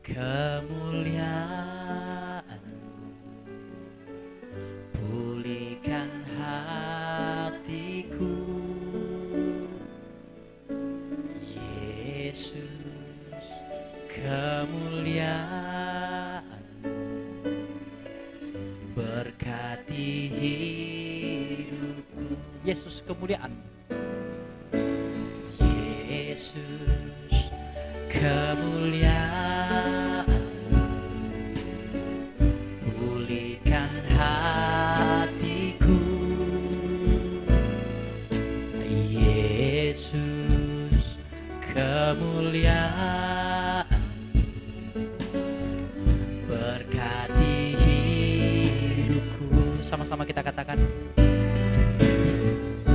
kemuliaan, pulihkan hatiku. Yesus, kemuliaan, berkati hidupku. Yesus, kemuliaan. Yesus, kemuliaan, pulihkan hatiku. Yesus, kemuliaan, berkati hidupku. Sama-sama kita katakan.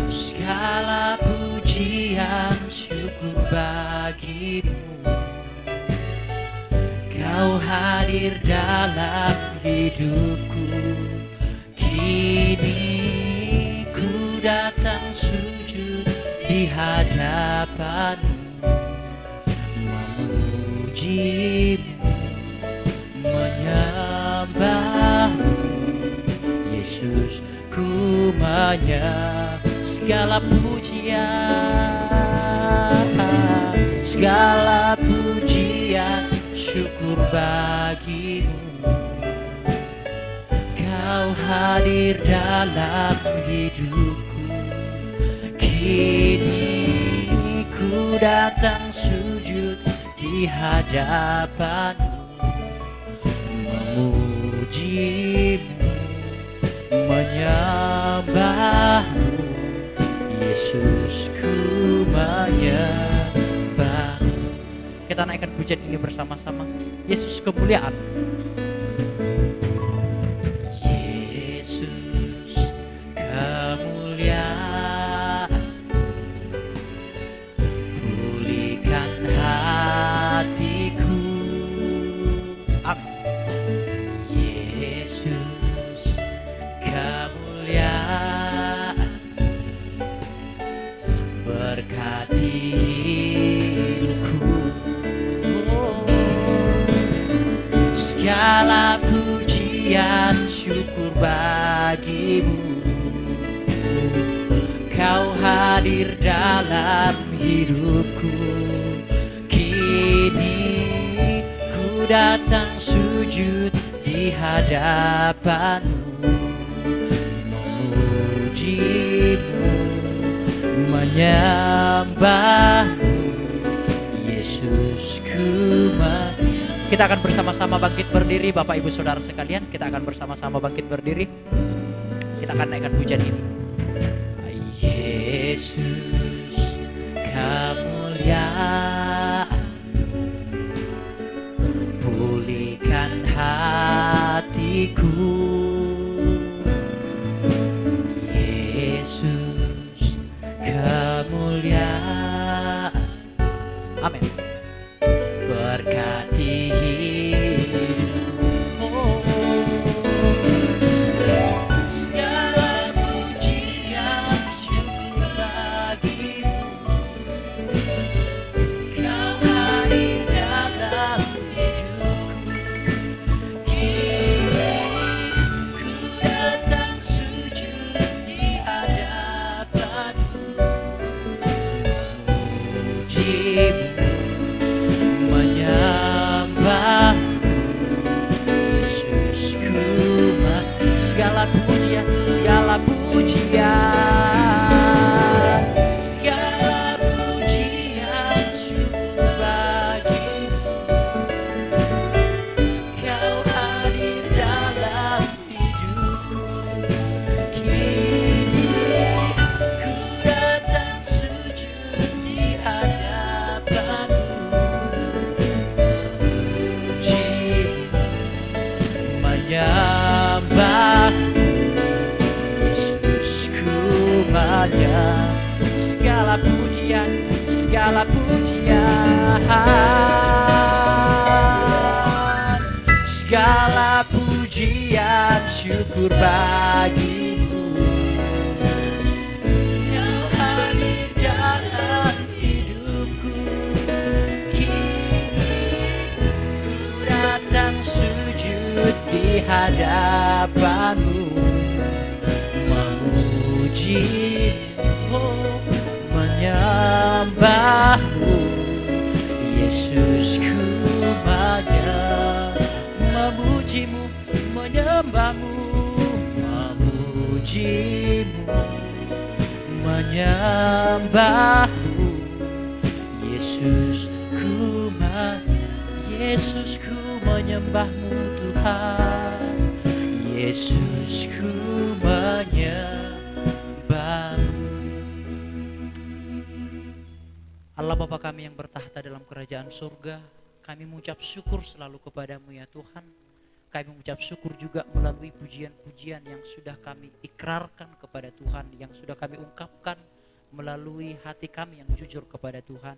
Segala pujian syukur bagimu, Kau hadir dalam hidupku. Kini ku datang sujud di hadapanmu, memujimu, menyembahmu. Yesus, ku menyembah. Segala pujian syukur bagimu, Kau hadir dalam hidupku. Kini ku datang sujud di hadapanmu, memujimu, menyembahmu. Yesus, ku menyembah. Kita naikkan pujian ini bersama-sama. Yesus, kemuliaan. Yesus, kemuliaan, pulihkan hatiku. Amin. Yesus, kemuliaan, berkati hidupku. Segala pujian syukur bagimu, Kau hadir dalam hidupku. Kini ku datang sujud di hadapanmu, memujimu, menyembahmu. Yesus, ku menyembah. Kita akan bersama-sama bangkit berdiri, Bapak Ibu Saudara sekalian. Kita akan bersama-sama bangkit berdiri. Kita akan naikkan pujian ini. Yesus, kemuliaan, pulihkan hatiku. Yesus, kemuliaan. Amin. Berkati hidupku. Segala pujian syukur bagimu, Kau hadir dalam hidupku. Kini ku datang sujud di hadapanmu, memujimu, menyembah. Yesus, ku segala pujian, segala pujian, segala pujian syukur bagimu. Kau hadir dalam hidupku. Kini ku datang sujud di hadapanmu, menyembah. Yesus, ku menyembah. Segala pujian, segala pujian, segala pujian syukur bagimu. Kau hadir dalam hidupku. Kini ku hadapanmu, memuji, menyembahmu. Yesus, ku memujimu, menyembahmu, memujimu, menyembahmu. Yesus, ku menyembahmu Tuhan. Yesus, ku menyembahmu. Allah Bapa kami yang bertahta dalam kerajaan surga, kami mengucap syukur selalu kepadamu ya Tuhan. Kami mengucap syukur juga melalui pujian-pujian yang sudah kami ikrarkan kepada Tuhan, yang sudah kami ungkapkan melalui hati kami yang jujur kepada Tuhan,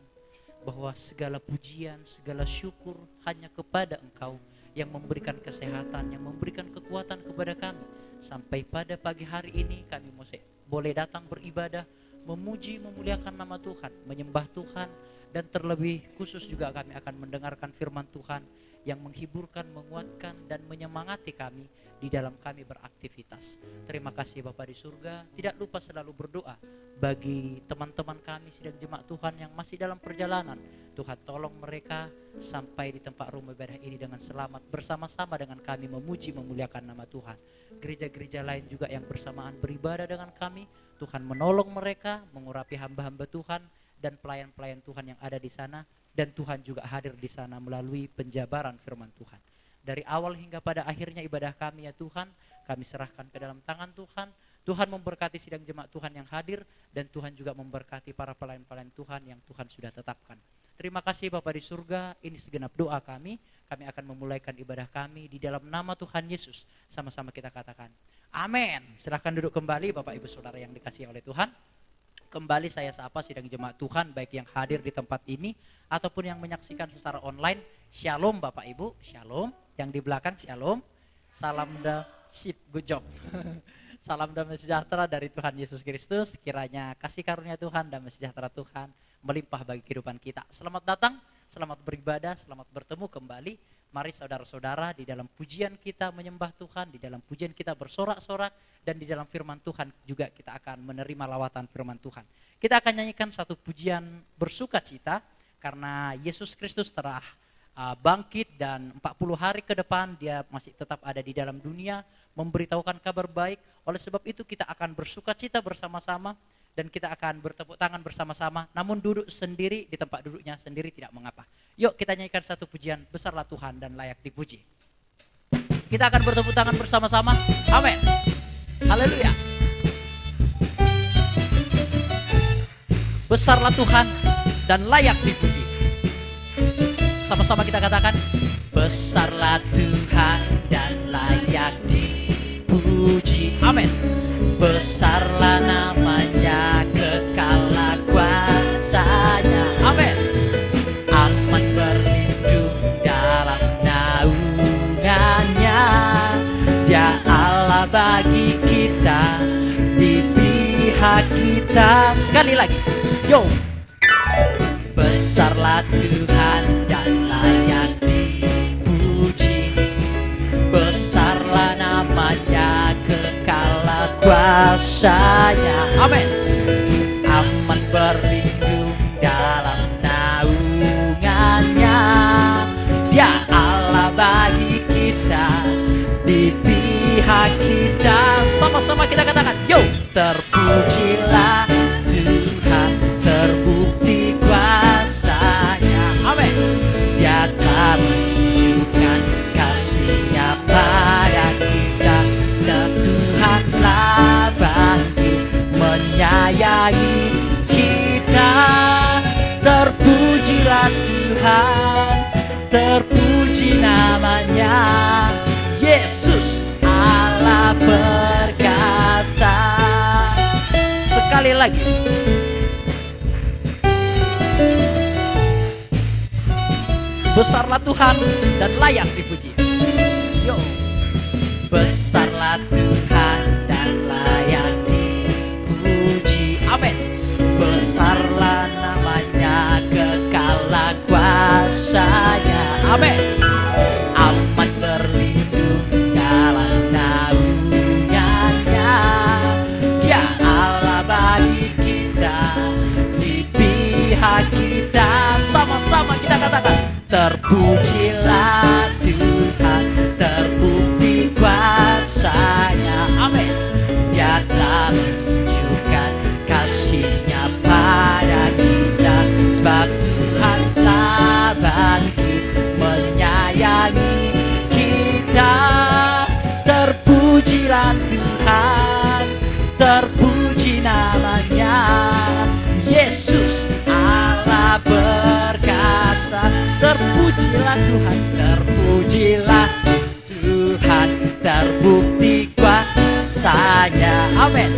bahwa segala pujian, segala syukur hanya kepada Engkau yang memberikan kesehatan, yang memberikan kekuatan kepada kami. Sampai pada pagi hari ini kami boleh datang beribadah, memuji, memuliakan nama Tuhan, menyembah Tuhan, dan terlebih khusus juga kami akan mendengarkan firman Tuhan yang menghibur,kan, menguatkan, dan menyemangati kami di dalam kami beraktivitas. Terima kasih Bapa di surga. Tidak lupa selalu berdoa bagi teman-teman kami sidang jemaat Tuhan yang masih dalam perjalanan. Tuhan tolong mereka sampai di tempat rumah ibadah ini dengan selamat, bersama-sama dengan kami memuji, memuliakan nama Tuhan. Gereja-gereja lain juga yang bersamaan beribadah dengan kami, Tuhan menolong mereka, mengurapi hamba-hamba Tuhan dan pelayan-pelayan Tuhan yang ada di sana, dan Tuhan juga hadir di sana melalui penjabaran firman Tuhan. Dari awal hingga pada akhirnya ibadah kami ya Tuhan, kami serahkan ke dalam tangan Tuhan. Tuhan memberkati sidang jemaat Tuhan yang hadir, dan Tuhan juga memberkati para pelayan-pelayan Tuhan yang Tuhan sudah tetapkan. Terima kasih Bapa di surga, ini segenap doa kami. Kami akan memulaikan ibadah kami di dalam nama Tuhan Yesus. Sama-sama kita katakan, amin. Silahkan duduk kembali Bapak Ibu Saudara yang dikasihi oleh Tuhan. Kembali saya sapa sidang jemaat Tuhan, baik yang hadir di tempat ini ataupun yang menyaksikan secara online. Shalom Bapak Ibu, shalom. Yang di belakang shalom. Salam good job. Salam damai sejahtera dari Tuhan Yesus Kristus. Kiranya kasih karunia Tuhan, damai sejahtera Tuhan melimpah bagi kehidupan kita. Selamat datang, selamat beribadah, selamat bertemu kembali. Mari saudara-saudara, di dalam pujian kita menyembah Tuhan, di dalam pujian kita bersorak-sorak, dan di dalam firman Tuhan juga kita akan menerima lawatan firman Tuhan. Kita akan nyanyikan satu pujian bersuka cita karena Yesus Kristus telah bangkit, dan 40 hari ke depan dia masih tetap ada di dalam dunia memberitahukan kabar baik. Oleh sebab itu kita akan bersuka cita bersama-sama, dan kita akan bertepuk tangan bersama-sama, namun duduk sendiri di tempat duduknya sendiri tidak mengapa. Yuk kita nyanyikan satu pujian, besarlah Tuhan dan layak dipuji. Kita akan bertepuk tangan bersama-sama. Amin. Haleluya. Besarlah Tuhan dan layak dipuji. Sama-sama kita katakan, besarlah Tuhan dan layak dipuji. Amin. Besarlah namanya, kekal kuasanya. Amin. Aman berlindung dalam naungannya. Dia Allah bagi kita, di pihak kita. Sekali lagi, yo. Besarlah Tuhan dan layak dipuji. Besarlah namanya, kekal kuasanya. Amin. Aman berlindung dalam naungannya. Dia Allah bagi kita, di pihak kita. Sama-sama kita katakan, yo. Terpujilah Tuhan, terbukti kuasanya. Amin. Dia telah menunjukkan kasih-Nya pada kita, dan Tuhan telah bangkit menyayangi kita. Terpujilah Tuhan, terpuji namanya, Yesus Allah perkasa. Sekali lagi, besarlah Tuhan dan layak dipuji. Yo. Besarlah Tuhan dan layak dipuji. Amin. Besarlah namanya, kekal kuasanya. Amin. Aman berlindung dalam kita katakan, terpujilah Tuhan, terbukti kuasa-Nya. Amin. Dia telah menunjukkan kasih-Nya pada kita, sebab Tuhan telah bangkit menyayangi kita. Terpujilah Tuhan, terpuji nama-Nya, Yesus Allah perkasa. Terpujilah Tuhan, terpujilah Tuhan, terbukti kuasa-Nya. Amin.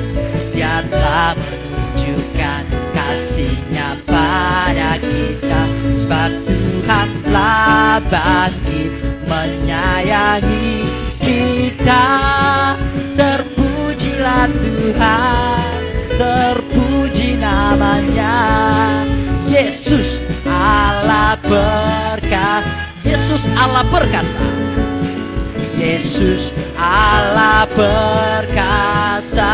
Dia telah menunjukkan kasih-Nya pada kita, sebab Tuhan telah bangkit menyayangi kita. Terpujilah Tuhan, terpuji nama-Nya, Yesus Allah perkasa. Yesus Allah perkasa, Yesus Allah perkasa.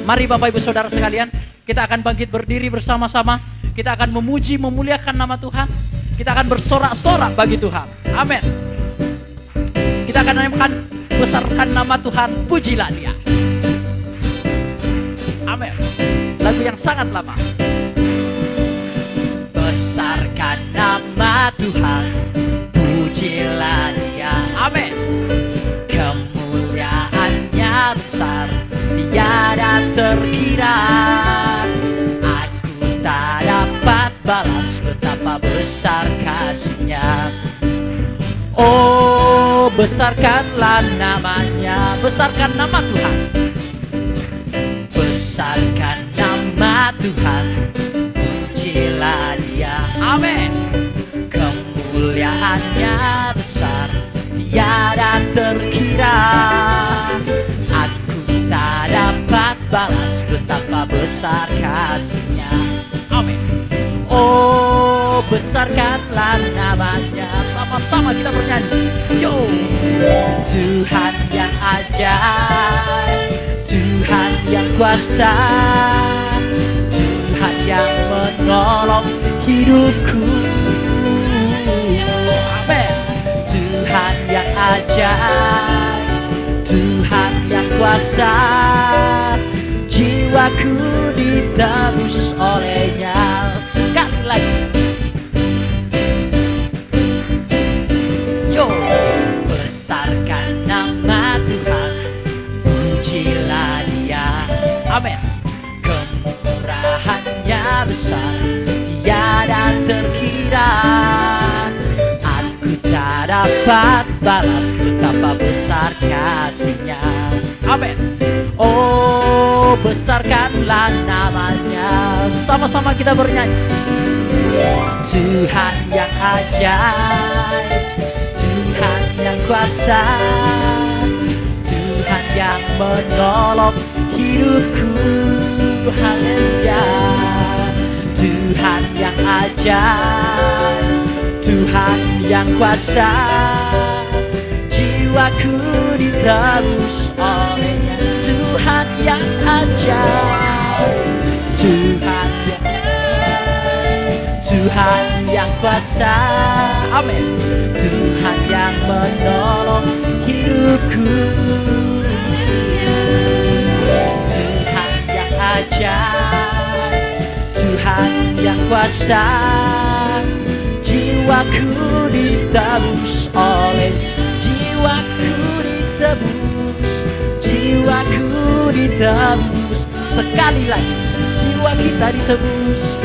Mari Bapak Ibu Saudara sekalian, kita akan bangkit berdiri bersama-sama. Kita akan memuji, memuliakan nama Tuhan. Kita akan bersorak-sorak bagi Tuhan. Amin. Kita akan besarkan nama Tuhan, pujilah Dia. Amin. Lagu yang sangat lama. Besarkan nama Tuhan, pujilah Dia. Amin. Kemuliaan-Nya besar, tiada terkira. Aku tak dapat balas betapa besar kasih-Nya. Oh, besarkanlah nama-Nya, besarkan nama Tuhan, besarkan nama Tuhan, pujilah Dia. Amin. Kemuliaan-Nya besar, tiada terkira. Aku tak dapat balas betapa besar kasih-Nya. Amin. Oh, besarkanlah nama-Nya. Sama-sama kita bernyanyi. Yo, Tuhan yang ajaib, Tuhan yang kuasa, Tuhan yang menolong hidupku. Amin. Tuhan yang ajaib, Tuhan yang kuasa, jiwaku ditebus oleh-Nya. Sekali lagi. Yo, besarkan nama Tuhan, pujilah Dia. Amin. Kemurahan-Nya besar, tiada terkira. Aku tak dapat balas betapa besar kasih-Nya. Amin. Oh, besarkanlah nama-Nya. Sama-sama kita bernyanyi. Tuhan yang ajaib, Tuhan yang kuasa, Tuhan yang menolong hidupku. Haleluya. Tuhan yang ajaib, Tuhan yang kuasa, jiwaku ditebus oleh-Nya. Tuhan yang ajaib, Tuhan yang kuasa. Amin. Tuhan yang menolong hidupku. Tuhan yang ajaib, Tuhan yang kuasa, jiwaku ditebus oleh, jiwaku ditebus, jiwaku ditebus. Sekali lagi, jiwa kita ditebus,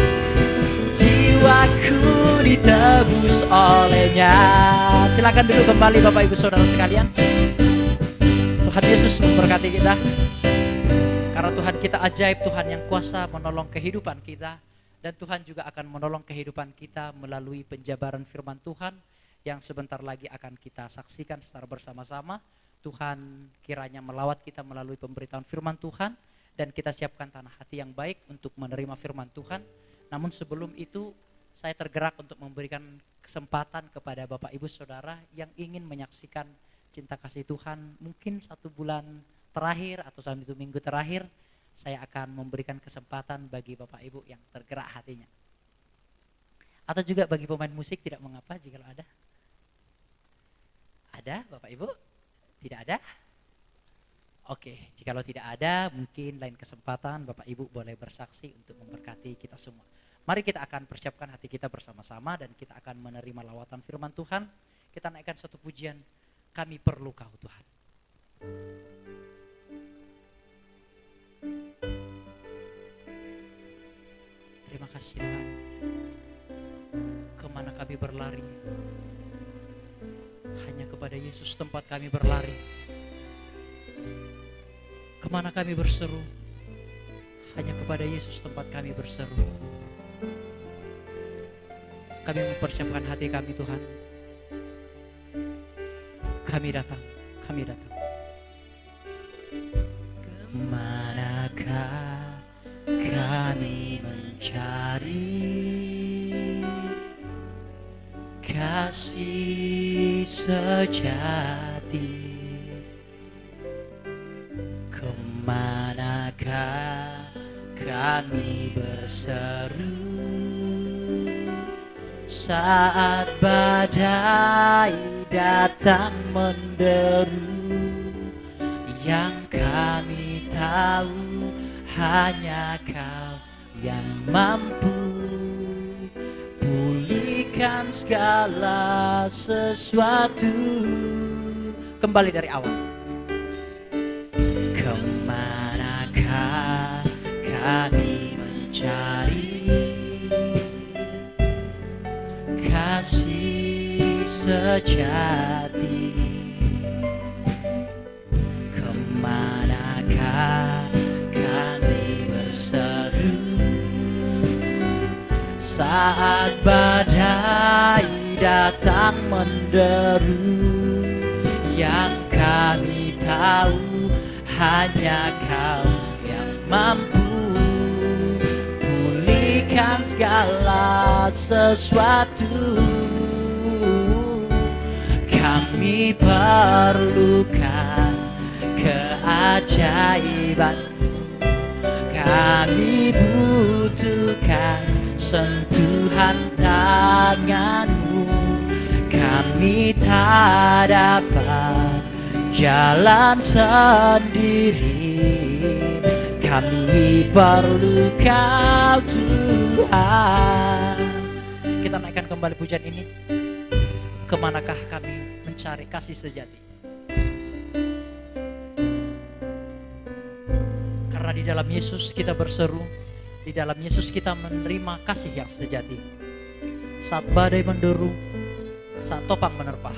jiwaku ditebus oleh-Nya. Silakan duduk kembali Bapak Ibu Saudara sekalian. Tuhan Yesus memberkati kita. Karena Tuhan kita ajaib, Tuhan yang kuasa menolong kehidupan kita. Dan Tuhan juga akan menolong kehidupan kita melalui penjabaran firman Tuhan yang sebentar lagi akan kita saksikan secara bersama-sama. Tuhan kiranya melawat kita melalui pemberitaan firman Tuhan, dan kita siapkan tanah hati yang baik untuk menerima firman Tuhan. Namun sebelum itu, saya tergerak untuk memberikan kesempatan kepada Bapak Ibu Saudara yang ingin menyaksikan cinta kasih Tuhan mungkin 1 bulan terakhir atau 1 minggu terakhir. Saya akan memberikan kesempatan bagi Bapak Ibu yang tergerak hatinya. Atau juga bagi pemain musik tidak mengapa jika ada. Ada Bapak Ibu? Tidak ada? Oke, jikalau tidak ada, mungkin lain kesempatan Bapak Ibu boleh bersaksi untuk memberkati kita semua. Mari kita akan persiapkan hati kita bersama-sama dan kita akan menerima lawatan firman Tuhan. Kita naikkan satu pujian, kami perlu Kau Tuhan. Terima kasih Tuhan. Kemana kami berlari? Hanya kepada Yesus tempat kami berlari. Kemana kami berseru? Hanya kepada Yesus tempat kami berseru. Kami mempersiapkan hati kami Tuhan. Kami datang, kami datang. Kemanakah kami mencari kasih sejati? Kemanakah kami berseru saat badai datang menderu? Yang kami tahu hanya Kau yang mampu pulihkan segala sesuatu. Kembali dari awal. Kemanakah kami mencari kasih sejati? Kemanakah kami berseru saat badai datang menderu? Yang kami tahu hanya Kau yang mampu pulihkan segala sesuatu. Kami perlukan keajaiban-Mu. Kami butuhkan sentuhan tangan-Mu. Kami tak dapat jalan sendiri. Kami perlu Kau Tuhan. Kita naikkan kembali pujian ini. Kemanakah kami mencari kasih sejati? Karena di dalam Yesus kita berseru, di dalam Yesus kita menerima kasih yang sejati. Saat badai menderu, saat topang menerpa,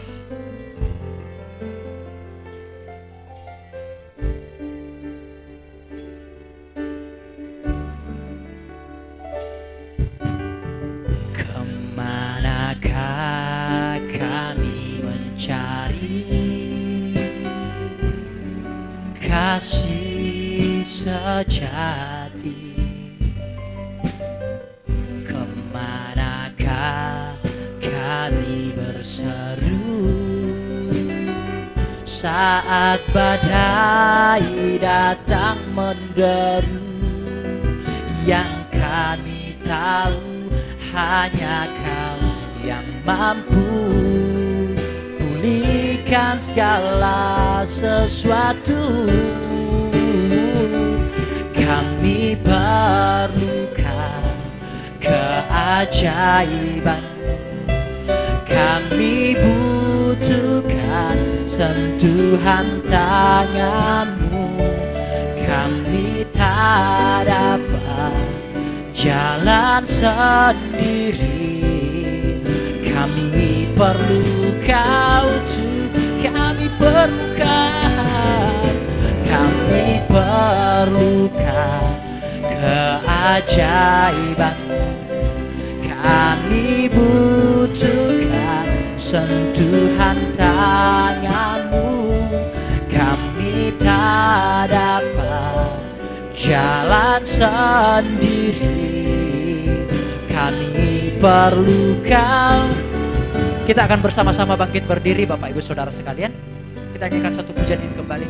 kemanakah kami mencari kasih sejati? Kemanakah kami berseru saat badai datang menderu? Yang kami tahu hanya Kau yang mampu pulihkan segala sesuatu. Kami perlukan keajaiban-Mu. Kami butuhkan sentuhan tangan-Mu. Kami tak dapat jalan sendiri. Kami perlu Kau Tuhan. Kami perlukan. Kami perlukan keajaiban-Mu. Kami butuhkan sentuhan tangan-Mu. Kami tak dapat jalan sendiri. Kami perlu Kau. Kita akan bersama-sama bangkit berdiri Bapak Ibu Saudara sekalian. Kita nyanyikan satu pujian ini kembali.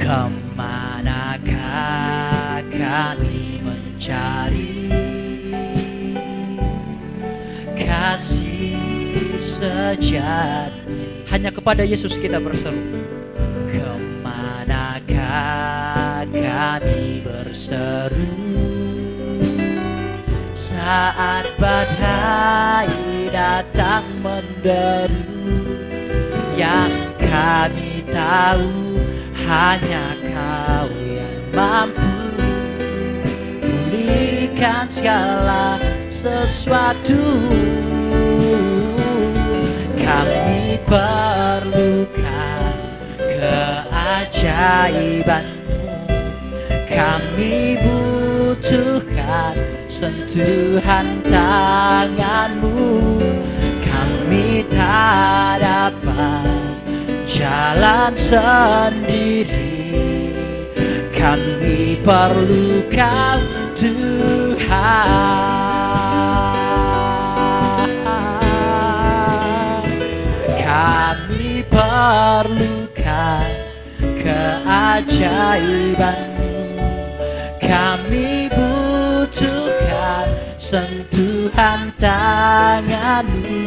Kemanakah kami mencari mujizat. Hanya kepada Yesus kita berseru. Kemanakah kami berseru saat badai datang menderu? Yang kami tahu hanya Kau yang mampu pulihkan segala sesuatu. Kami perlukan keajaiban-Mu, kami butuhkan sentuhan tangan-Mu. Kami tak dapat jalan sendiri, kami perlu Kau Tuhan. Kami perlukan keajaiban-Mu, kami butuhkan sentuhan tangan-Mu.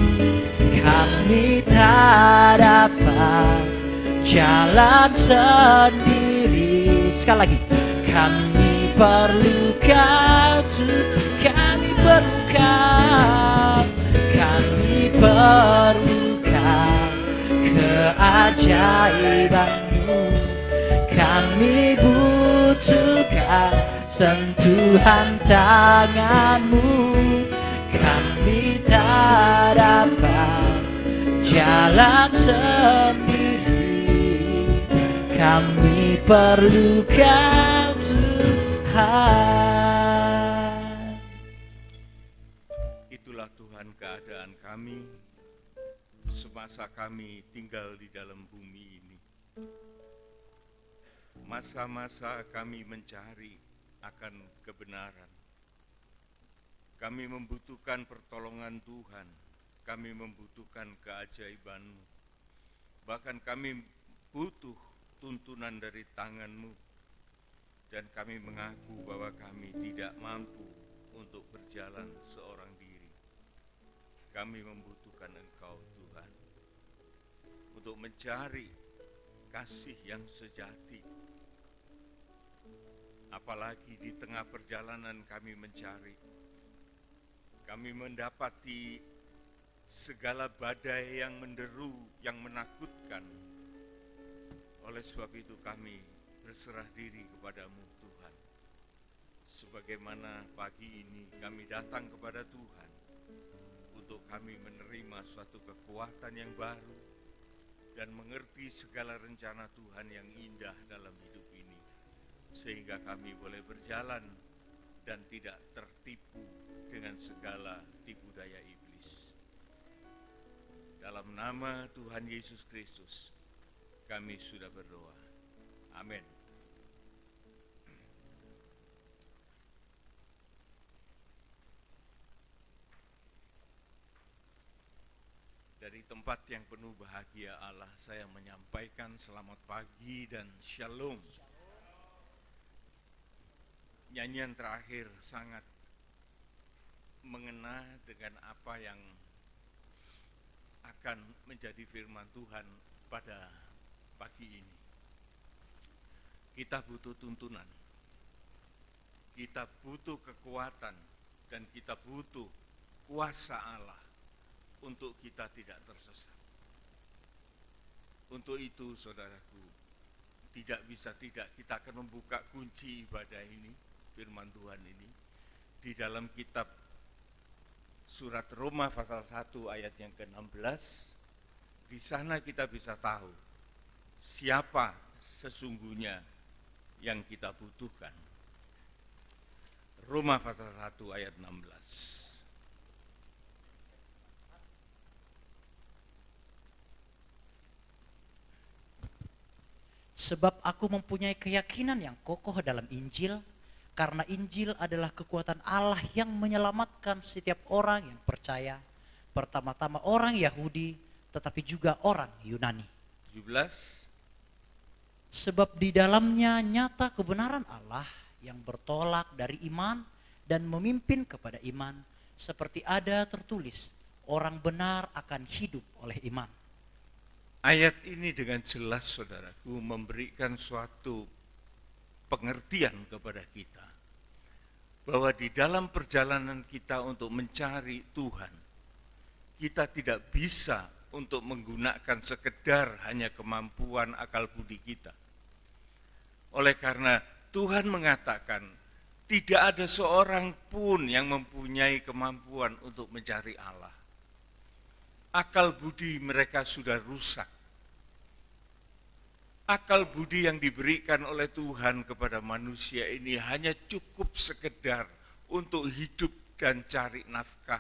Kami tak dapat jalan sendiri. Sekali lagi, kami perlu Kau Tuhan. Kami perlukan, kami perlukan keajaiban-Mu. Kami butuhkan sentuhan tangan-Mu. Kami tak dapat jalan sendiri, kami perlu Kau Tuhan. Itulah Tuhan keadaan kami semasa kami tinggal di dalam bumi ini. Masa-masa kami mencari akan kebenaran. Kami membutuhkan pertolongan Tuhan, kami membutuhkan keajaiban-Mu. Bahkan kami butuh tuntunan dari tangan-Mu. Dan kami mengaku bahwa kami tidak mampu untuk berjalan seorang diri. Kami membutuhkan Engkau Tuhan, untuk mencari kasih yang sejati. Apalagi di tengah perjalanan kami mencari, kami mendapati segala badai yang menderu, yang menakutkan. Oleh sebab itu kami berserah diri kepada-Mu Tuhan. Sebagaimana pagi ini kami datang kepada Tuhan untuk kami menerima suatu kekuatan yang baru dan mengerti segala rencana Tuhan yang indah dalam hidup ini, sehingga kami boleh berjalan dan tidak tertipu dengan segala tipu daya iblis. Dalam nama Tuhan Yesus Kristus, kami sudah berdoa. Amin. Dari tempat yang penuh bahagia Allah, saya menyampaikan selamat pagi dan shalom. Nyanyian terakhir sangat mengena dengan apa yang akan menjadi firman Tuhan pada pagi ini. Kita butuh tuntunan, kita butuh kekuatan, dan kita butuh kuasa Allah untuk kita tidak tersesat. Untuk itu, saudaraku, tidak bisa tidak kita akan membuka kunci ibadah ini, firman Tuhan ini, di dalam kitab surat Roma pasal 1 ayat yang ke-16. Di sana kita bisa tahu siapa sesungguhnya yang kita butuhkan. Roma pasal 1 ayat 16. Sebab aku mempunyai keyakinan yang kokoh dalam Injil, karena Injil adalah kekuatan Allah yang menyelamatkan setiap orang yang percaya, pertama-tama orang Yahudi, tetapi juga orang Yunani. 17. Sebab di dalamnya nyata kebenaran Allah yang bertolak dari iman dan memimpin kepada iman, seperti ada tertulis, orang benar akan hidup oleh iman. Ayat ini dengan jelas, saudaraku, memberikan suatu pengertian kepada kita bahwa di dalam perjalanan kita untuk mencari Tuhan, kita tidak bisa untuk menggunakan sekedar hanya kemampuan akal budi kita. Oleh karena Tuhan mengatakan, tidak ada seorang pun yang mempunyai kemampuan untuk mencari Allah. Akal budi mereka sudah rusak. Akal budi yang diberikan oleh Tuhan kepada manusia ini hanya cukup sekedar untuk hidup dan cari nafkah.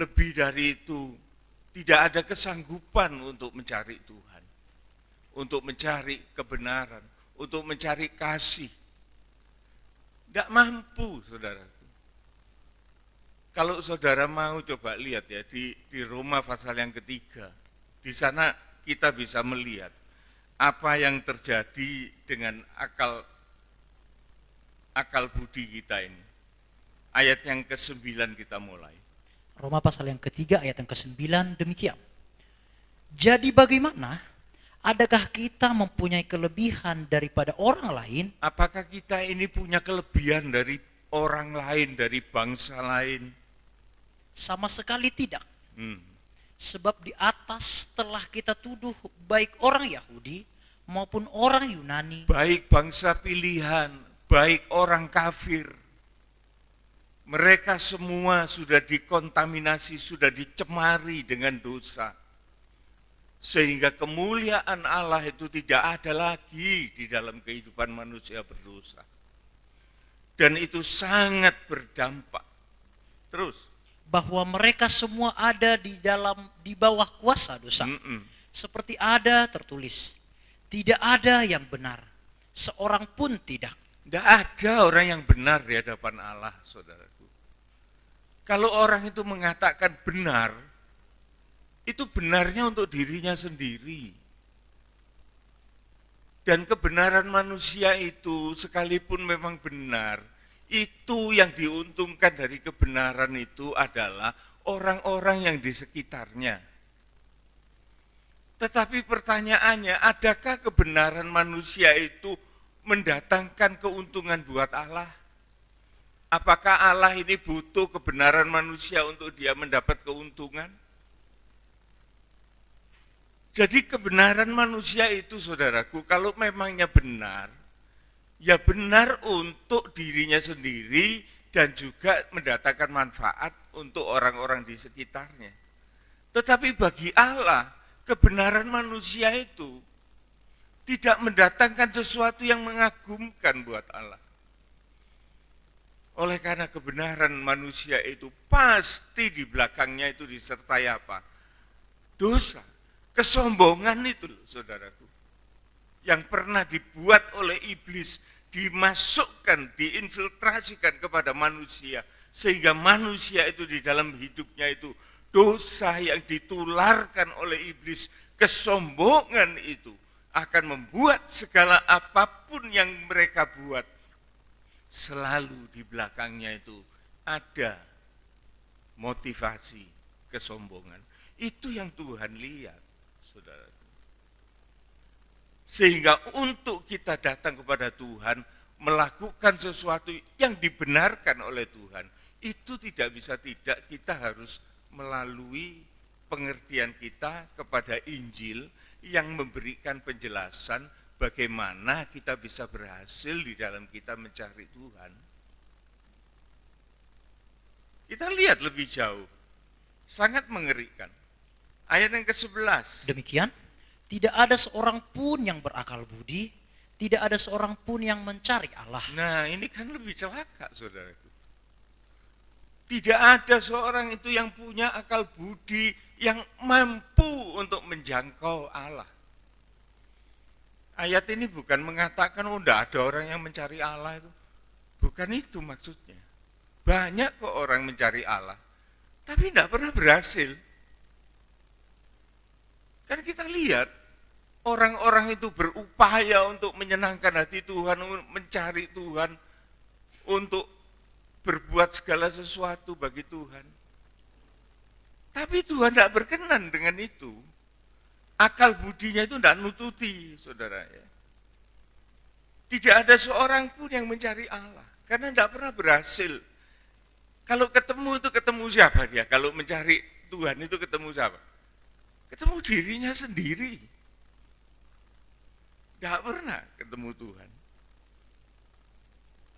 Lebih dari itu, tidak ada kesanggupan untuk mencari Tuhan, untuk mencari kebenaran, untuk mencari kasih. Tidak mampu, saudaraku. Kalau saudara mau coba lihat ya, di Roma pasal yang ketiga, di sana kita bisa melihat apa yang terjadi dengan akal budi kita ini. Ayat yang ke-9 kita mulai. Roma pasal yang ketiga ayat yang ke-9 demikian. Jadi bagaimana? Adakah kita mempunyai kelebihan daripada orang lain? Apakah kita ini punya kelebihan dari orang lain, dari bangsa lain? Sama sekali tidak. Hmm. Sebab di atas telah kita tuduh baik orang Yahudi maupun orang Yunani, Baik bangsa pilihan, baik orang kafir. Mereka semua sudah dikontaminasi, sudah dicemari dengan dosa. Sehingga kemuliaan Allah itu tidak ada lagi di dalam kehidupan manusia berdosa. Dan itu sangat berdampak. Terus. bahwa mereka semua ada di bawah kuasa dosa. Seperti ada tertulis, tidak ada yang benar, seorang pun tidak. Tidak ada orang yang benar di hadapan Allah, saudaraku. Kalau orang itu mengatakan benar, itu benarnya untuk dirinya sendiri. Dan kebenaran manusia itu sekalipun memang benar, itu yang diuntungkan dari kebenaran itu adalah orang-orang yang di sekitarnya. Tetapi pertanyaannya, adakah kebenaran manusia itu mendatangkan keuntungan buat Allah? Apakah Allah ini butuh kebenaran manusia untuk dia mendapat keuntungan? Jadi kebenaran manusia itu, saudaraku, kalau memangnya benar, ya benar untuk dirinya sendiri dan juga mendatangkan manfaat untuk orang-orang di sekitarnya. Tetapi bagi Allah, kebenaran manusia itu tidak mendatangkan sesuatu yang mengagumkan buat Allah. Oleh karena kebenaran manusia itu pasti di belakangnya itu disertai apa? Dosa, kesombongan itu loh, saudaraku. Yang pernah dibuat oleh iblis, dimasukkan, diinfiltrasikan kepada manusia, sehingga manusia itu di dalam hidupnya itu dosa yang ditularkan oleh iblis, kesombongan itu akan membuat segala apapun yang mereka buat selalu di belakangnya itu ada motivasi kesombongan. Itu yang Tuhan lihat, saudara. Sehingga untuk kita datang kepada Tuhan, melakukan sesuatu yang dibenarkan oleh Tuhan, itu tidak bisa tidak, kita harus melalui pengertian kita kepada Injil yang memberikan penjelasan bagaimana kita bisa berhasil di dalam kita mencari Tuhan. Kita lihat lebih jauh, sangat mengerikan. Ayat yang ke-11. Demikian, tidak ada seorang pun yang berakal budi, tidak ada seorang pun yang mencari Allah. Nah, ini kan lebih celaka, saudaraku. Tidak ada seorang itu yang punya akal budi yang mampu untuk menjangkau Allah. Ayat ini bukan mengatakan, oh enggak ada orang yang mencari Allah itu. Bukan itu maksudnya. Banyak kok orang mencari Allah, tapi enggak pernah berhasil. Kan kita lihat, orang-orang itu berupaya untuk menyenangkan hati Tuhan, mencari Tuhan, untuk berbuat segala sesuatu bagi Tuhan. Tapi Tuhan tidak berkenan dengan itu. Akal budinya itu tidak nututi, saudara ya. Tidak ada seorang pun yang mencari Allah. Karena tidak pernah berhasil. Kalau ketemu itu ketemu siapa dia? Kalau mencari Tuhan itu ketemu siapa? Ketemu dirinya sendiri. Tidak pernah ketemu Tuhan.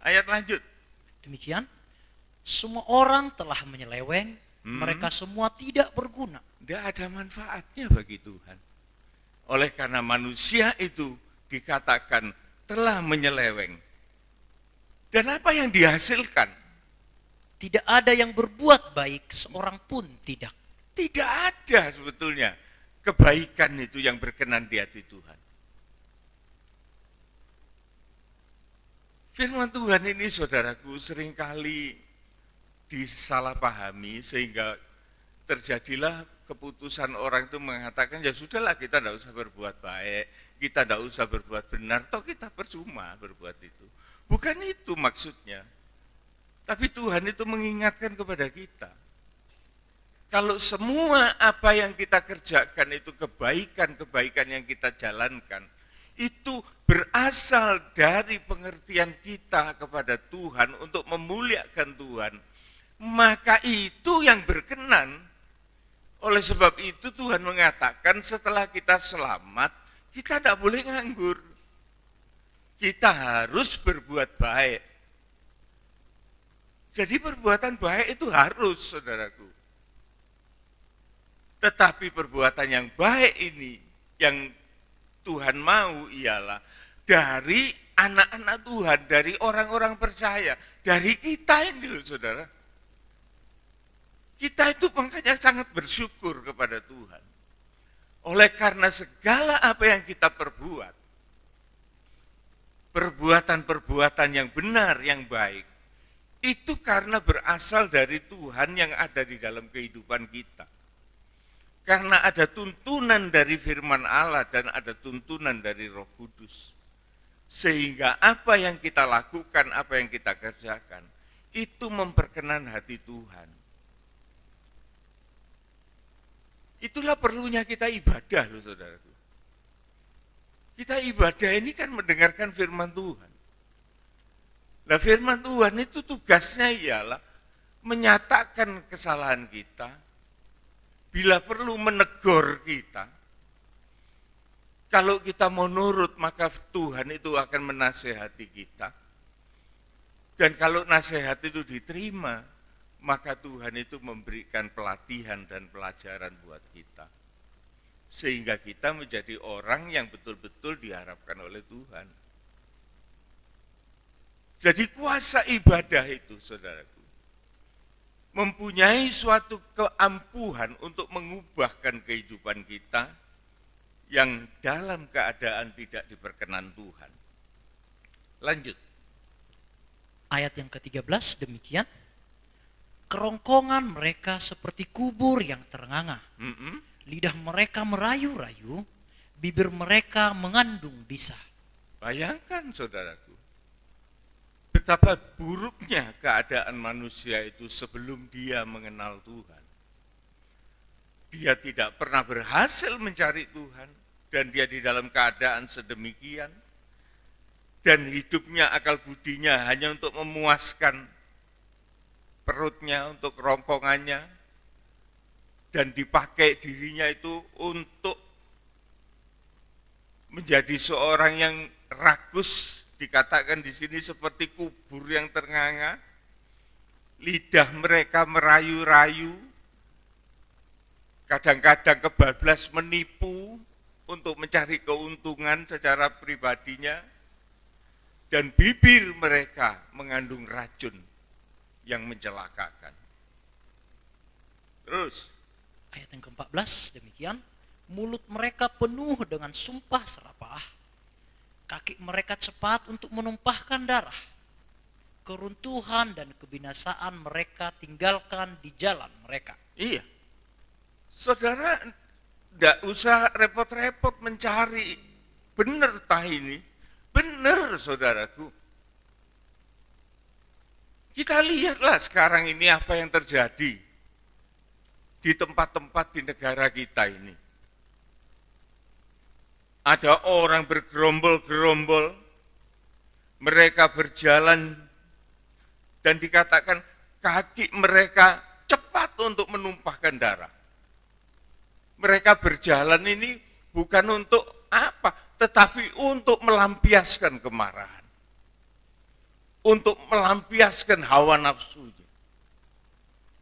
Ayat lanjut. Demikian, semua orang telah menyeleweng, mereka semua tidak berguna. Tidak ada manfaatnya bagi Tuhan. Oleh karena manusia itu dikatakan telah menyeleweng. Dan apa yang dihasilkan? Tidak ada yang berbuat baik, seorang pun tidak. Tidak ada sebetulnya kebaikan itu yang berkenan di hati Tuhan. Firman Tuhan ini saudaraku seringkali disalahpahami sehingga terjadilah keputusan orang itu mengatakan ya sudahlah kita tidak usah berbuat baik, kita tidak usah berbuat benar, toh kita percuma berbuat itu. Bukan itu maksudnya. Tapi Tuhan itu mengingatkan kepada kita. Kalau semua apa yang kita kerjakan itu kebaikan-kebaikan yang kita jalankan, itu berasal dari pengertian kita kepada Tuhan untuk memuliakan Tuhan, maka itu yang berkenan. Oleh sebab itu Tuhan mengatakan setelah kita selamat, kita tidak boleh nganggur. Kita harus berbuat baik. Jadi perbuatan baik itu harus, saudaraku. Tetapi perbuatan yang baik ini, yang Tuhan mau ialah dari anak-anak Tuhan, dari orang-orang percaya, dari kita ini loh saudara. Kita itu makanya sangat bersyukur kepada Tuhan. Oleh karena segala apa yang kita perbuat, perbuatan-perbuatan yang benar, yang baik, itu karena berasal dari Tuhan yang ada di dalam kehidupan kita. Karena ada tuntunan dari firman Allah dan ada tuntunan dari Roh Kudus. Sehingga apa yang kita lakukan, apa yang kita kerjakan, itu memperkenan hati Tuhan. Itulah perlunya kita ibadah loh saudaraku. Kita ibadah ini kan mendengarkan firman Tuhan. Nah firman Tuhan itu tugasnya ialah menyatakan kesalahan kita, bila perlu menegur kita. Kalau kita mau nurut maka Tuhan itu akan menasehati kita. Dan kalau nasihat itu diterima, maka Tuhan itu memberikan pelatihan dan pelajaran buat kita. Sehingga kita menjadi orang yang betul-betul diharapkan oleh Tuhan. Jadi kuasa ibadah itu, saudaraku, mempunyai suatu keampuhan untuk mengubahkan kehidupan kita yang dalam keadaan tidak diperkenan Tuhan. Lanjut. Ayat yang ke-13 demikian. Kerongkongan mereka seperti kubur yang terenganga. Lidah mereka merayu-rayu, bibir mereka mengandung bisa. Bayangkan saudaraku, betapa buruknya keadaan manusia itu sebelum dia mengenal Tuhan. Dia tidak pernah berhasil mencari Tuhan, dan dia di dalam keadaan sedemikian, dan hidupnya akal budinya hanya untuk memuaskan perutnya, untuk rongkongannya, dan dipakai dirinya itu untuk menjadi seorang yang rakus, dikatakan di sini seperti kubur yang ternganga. Lidah mereka merayu-rayu, kadang-kadang kebablas menipu untuk mencari keuntungan secara pribadinya, dan bibir mereka mengandung racun yang mencelakakan. Terus ayat yang ke-14 demikian. Mulut mereka penuh dengan sumpah serapah, kaki mereka cepat untuk menumpahkan darah. Keruntuhan dan kebinasaan mereka tinggalkan di jalan mereka. iya, saudara tidak usah repot-repot mencari benar tah ini, benar saudaraku. Kita lihatlah sekarang ini apa yang terjadi. di tempat-tempat di negara kita ini. Ada orang bergerombol-gerombol, mereka berjalan dan dikatakan kaki mereka cepat untuk menumpahkan darah. Mereka berjalan ini bukan untuk apa, tetapi untuk melampiaskan kemarahan. Untuk melampiaskan hawa nafsunya.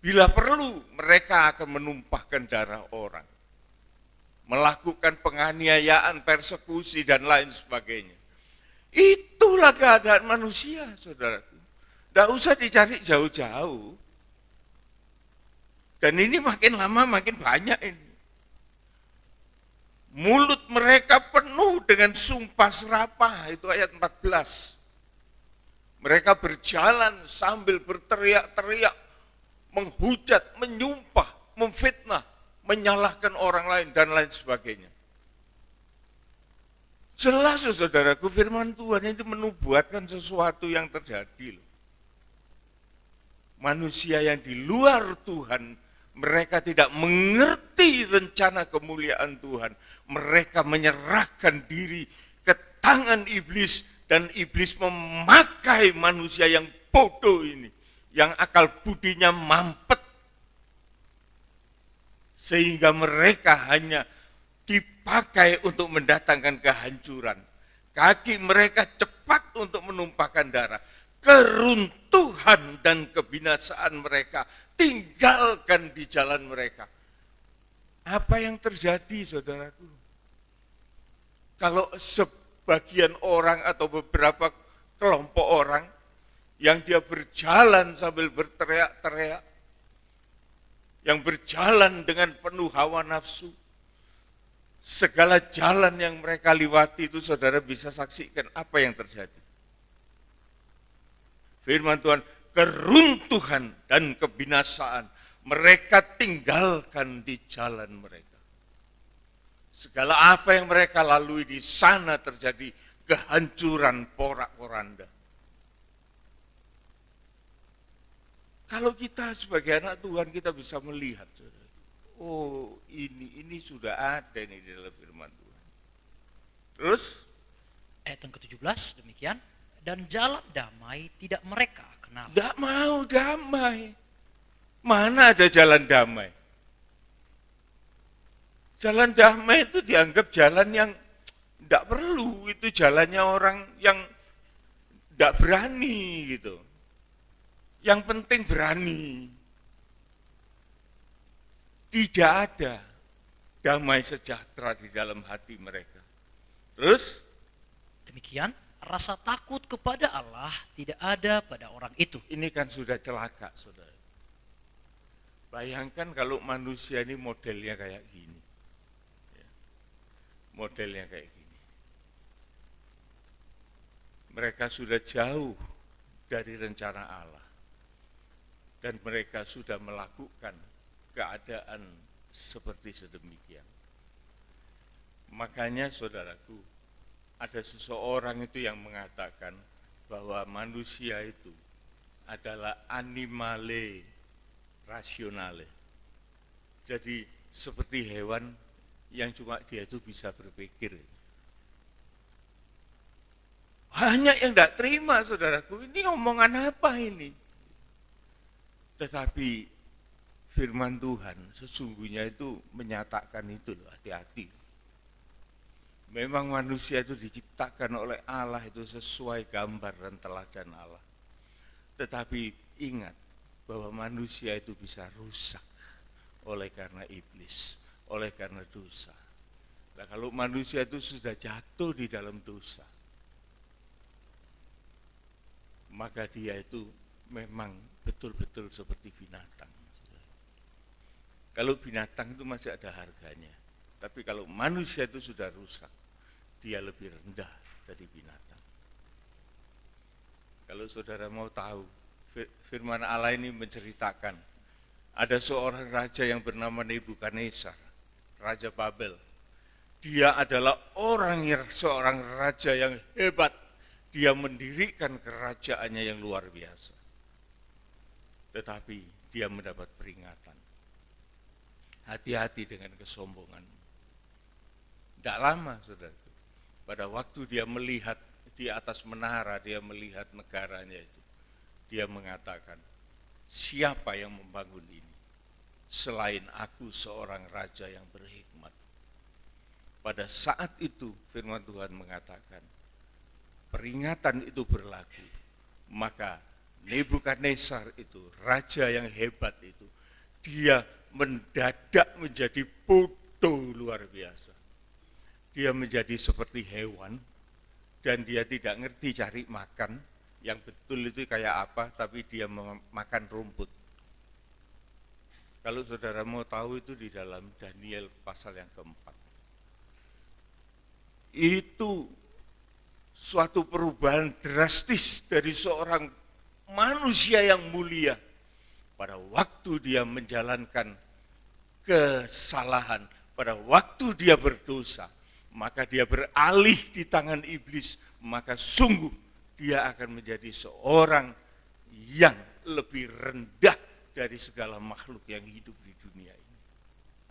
Bila perlu, mereka akan menumpahkan darah orang. Melakukan penganiayaan, persekusi, dan lain sebagainya. Itulah keadaan manusia, saudaraku. Tidak usah dicari jauh-jauh. Dan ini makin lama makin banyak ini. Mulut mereka penuh dengan sumpah serapah, itu ayat 14. Mereka berjalan sambil berteriak-teriak, menghujat, menyumpah, memfitnah, menyalahkan orang lain, dan lain sebagainya. Jelas, saudaraku, firman Tuhan itu menubuatkan sesuatu yang terjadi. Manusia yang di luar Tuhan, mereka tidak mengerti rencana kemuliaan Tuhan. Mereka menyerahkan diri ke tangan iblis, dan iblis memakai manusia yang bodoh ini, yang akal budinya mampet, sehingga mereka hanya dipakai untuk mendatangkan kehancuran. Kaki mereka cepat untuk menumpahkan darah. Keruntuhan dan kebinasaan mereka tinggalkan di jalan mereka. Apa yang terjadi, saudaraku? Kalau sebagian orang atau beberapa kelompok orang yang dia berjalan sambil berteriak-teriak, yang berjalan dengan penuh hawa nafsu, segala jalan yang mereka lewati itu saudara bisa saksikan apa yang terjadi. Firman Tuhan, keruntuhan dan kebinasaan mereka tinggalkan di jalan mereka. Segala apa yang mereka lalui di sana terjadi kehancuran porak-poranda. Kalau kita sebagai anak Tuhan kita bisa melihat, oh ini sudah ada nih di dalam firman Tuhan. Terus ayat yang ke-17 demikian, dan jalan damai tidak mereka kenal. Tidak mau damai. Mana ada jalan damai? Jalan damai itu dianggap jalan yang tidak perlu, itu jalannya orang yang tidak berani gitu. Yang penting berani. Tidak ada damai sejahtera di dalam hati mereka. Terus Demikian, rasa takut kepada Allah tidak ada pada orang itu. ini kan sudah celaka, saudara. Bayangkan kalau manusia ini modelnya kayak gini. Modelnya kayak gini. Mereka sudah jauh dari rencana Allah. Dan mereka sudah melakukan keadaan seperti sedemikian. Makanya saudaraku, ada seseorang itu yang mengatakan bahwa manusia itu adalah animale rasionale. Jadi seperti hewan yang cuma dia itu bisa berpikir. Banyak yang tidak terima, saudaraku, ini omongan apa ini? Tetapi firman Tuhan sesungguhnya itu menyatakan itu loh, hati-hati. Memang manusia itu diciptakan oleh Allah itu sesuai gambar dan teladan Allah. Tetapi ingat bahwa manusia itu bisa rusak oleh karena iblis, oleh karena dosa. Nah, kalau manusia itu sudah jatuh di dalam dosa, maka dia itu memang betul-betul seperti binatang. Kalau binatang itu masih ada harganya, tapi kalau manusia itu sudah rusak, dia lebih rendah dari binatang. Kalau saudara mau tahu, firman Allah ini menceritakan ada seorang raja yang bernama Nebukadnezar, Raja Babel. Dia adalah seorang raja yang hebat. Dia mendirikan kerajaannya yang luar biasa. Tetapi dia mendapat peringatan. hati-hati dengan kesombongan. Tidak lama, saudara. Pada waktu dia melihat di atas menara, dia melihat negaranya itu. Dia mengatakan, siapa yang membangun ini? Selain aku seorang raja yang berhikmat. Pada saat itu firman Tuhan mengatakan, peringatan itu berlaku. Maka Nebukadnezar itu, raja yang hebat itu, dia mendadak menjadi bodoh luar biasa. Dia menjadi seperti hewan dan dia tidak ngerti cari makan. Yang betul itu kayak apa, tapi dia makan rumput. Kalau saudara mau tahu itu di dalam Daniel pasal yang keempat. Itu suatu perubahan drastis dari seorang manusia yang mulia pada waktu dia menjalankan kesalahan, pada waktu dia berdosa, maka dia beralih di tangan iblis, maka sungguh dia akan menjadi seorang yang lebih rendah dari segala makhluk yang hidup di dunia ini.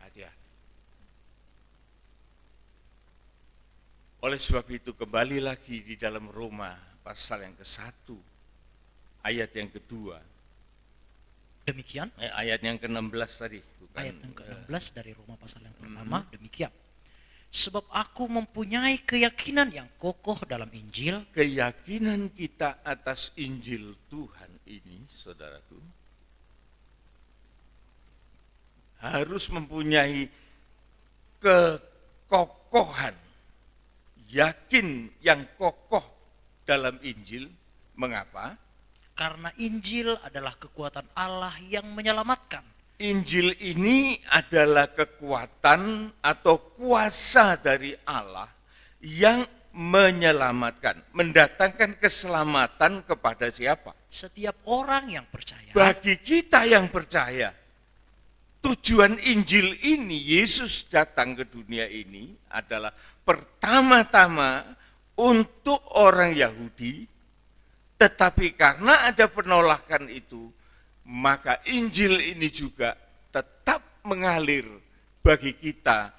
Hati-hati. Oleh sebab itu kembali lagi di dalam Roma pasal yang ke-1, ayat yang kedua. Demikian. Ayat yang ke-16 tadi. Bukan, ayat yang ke-16 dari Roma pasal yang pertama, demikian. Sebab aku mempunyai keyakinan yang kokoh dalam Injil. Keyakinan kita atas Injil Tuhan ini, saudaraku, harus mempunyai kekokohan, yakin yang kokoh dalam Injil. Mengapa? Karena Injil adalah kekuatan Allah yang menyelamatkan. Injil ini adalah kekuatan atau kuasa dari Allah yang menyelamatkan, mendatangkan keselamatan kepada siapa? Setiap orang yang percaya. Bagi kita yang percaya, tujuan Injil ini, Yesus datang ke dunia ini adalah pertama-tama untuk orang Yahudi, tetapi karena ada penolakan itu, maka Injil ini juga tetap mengalir bagi kita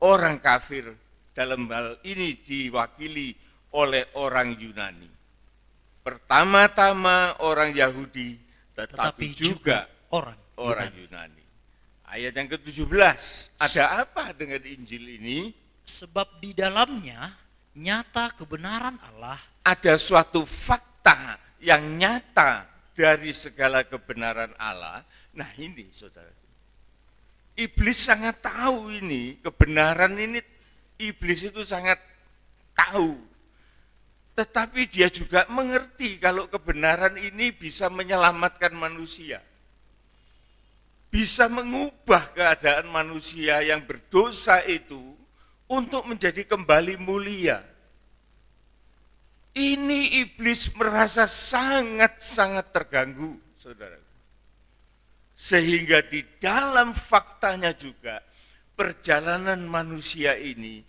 orang kafir, dalam hal ini diwakili oleh orang Yunani. Pertama-tama orang Yahudi, tetapi juga orang Yunani. Ayat yang ke-17, ada apa dengan Injil ini? Sebab di dalamnya nyata kebenaran Allah. Ada suatu fakta yang nyata dari segala kebenaran Allah. Nah ini saudara, iblis sangat tahu ini, kebenaran ini iblis itu sangat tahu. Tetapi dia juga mengerti kalau kebenaran ini bisa menyelamatkan manusia. Bisa mengubah keadaan manusia yang berdosa itu untuk menjadi kembali mulia. Ini iblis merasa sangat-sangat terganggu, saudara. Sehingga di dalam faktanya juga perjalanan manusia ini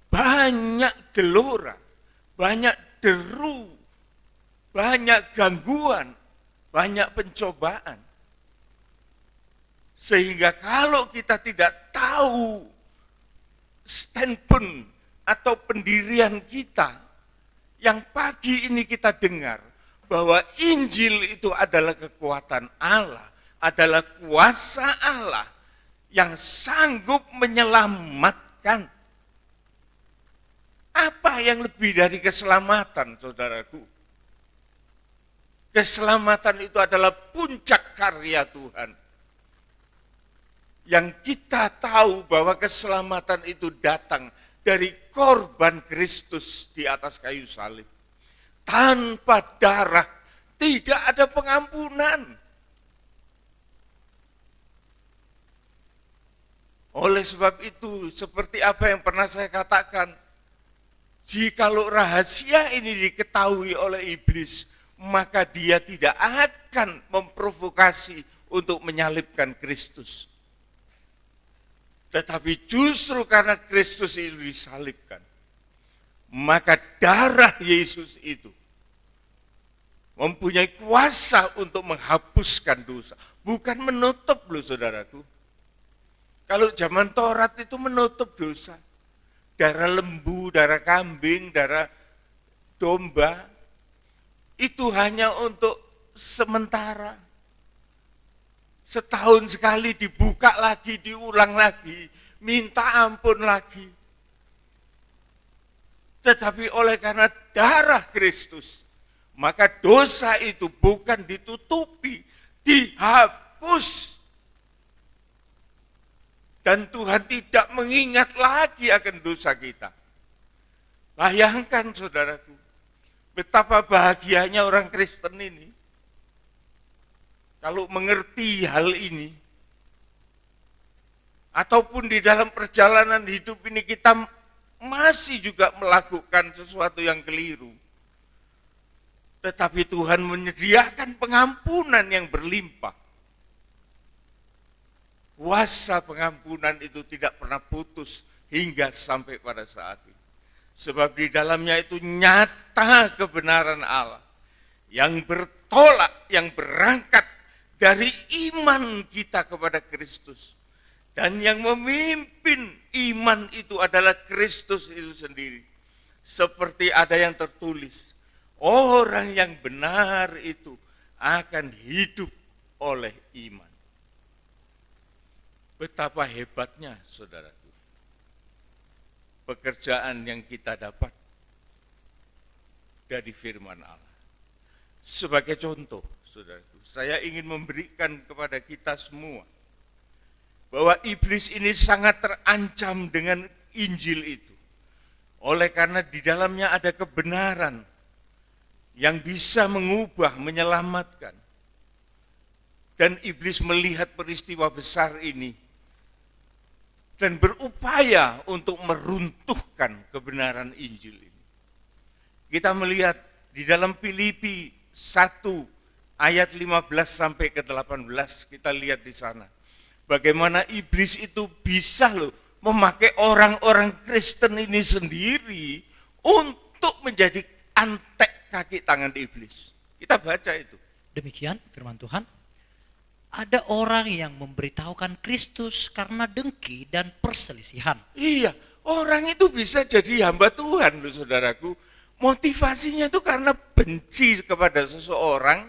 banyak gelora, banyak deru, banyak gangguan, banyak pencobaan. Sehingga kalau kita tidak tahu standpoint atau pendirian kita, yang pagi ini kita dengar bahwa Injil itu adalah kekuatan Allah, adalah kuasa Allah yang sanggup menyelamatkan. Apa yang lebih dari keselamatan, saudaraku? Keselamatan itu adalah puncak karya Tuhan. Yang kita tahu bahwa keselamatan itu datang dari korban Kristus di atas kayu salib. Tanpa darah tidak ada pengampunan. Oleh sebab itu, seperti apa yang pernah saya katakan, jikalau rahasia ini diketahui oleh iblis, maka dia tidak akan memprovokasi untuk menyalibkan Kristus. Tetapi justru karena Kristus itu disalibkan, maka darah Yesus itu mempunyai kuasa untuk menghapuskan dosa. Bukan menutup loh saudaraku. Kalau zaman Taurat itu menutup dosa. Darah lembu, darah kambing, darah domba, itu hanya untuk sementara. Setahun sekali dibuka lagi, diulang lagi, minta ampun lagi. Tetapi oleh karena darah Kristus, maka dosa itu bukan ditutupi, dihapus. Dan Tuhan tidak mengingat lagi akan dosa kita. Bayangkan saudaraku, betapa bahagianya orang Kristen ini. Kalau mengerti hal ini, ataupun di dalam perjalanan hidup ini kita masih juga melakukan sesuatu yang keliru. Tetapi Tuhan menyediakan pengampunan yang berlimpah. Kuasa pengampunan itu tidak pernah putus hingga sampai pada saat ini. Sebab di dalamnya itu nyata kebenaran Allah yang bertolak, yang berangkat dari iman kita kepada Kristus. Dan yang memimpin iman itu adalah Kristus itu sendiri. Seperti ada yang tertulis, orang yang benar itu akan hidup oleh iman. Betapa hebatnya saudaraku, pekerjaan yang kita dapat dari firman Allah. Sebagai contoh, saudaraku, saya ingin memberikan kepada kita semua bahwa iblis ini sangat terancam dengan Injil itu. Oleh karena di dalamnya ada kebenaran yang bisa mengubah, menyelamatkan. Dan iblis melihat peristiwa besar ini dan berupaya untuk meruntuhkan kebenaran Injil ini. Kita melihat di dalam Filipi 1 ayat 15 sampai ke 18, kita lihat di sana. Bagaimana iblis itu bisa loh memakai orang-orang Kristen ini sendiri untuk menjadi antek kaki tangan iblis. Kita baca itu. Demikian firman Tuhan. Ada orang yang memberitahukan Kristus karena dengki dan perselisihan. Iya, orang itu bisa jadi hamba Tuhan loh saudaraku. Motivasinya itu karena benci kepada seseorang,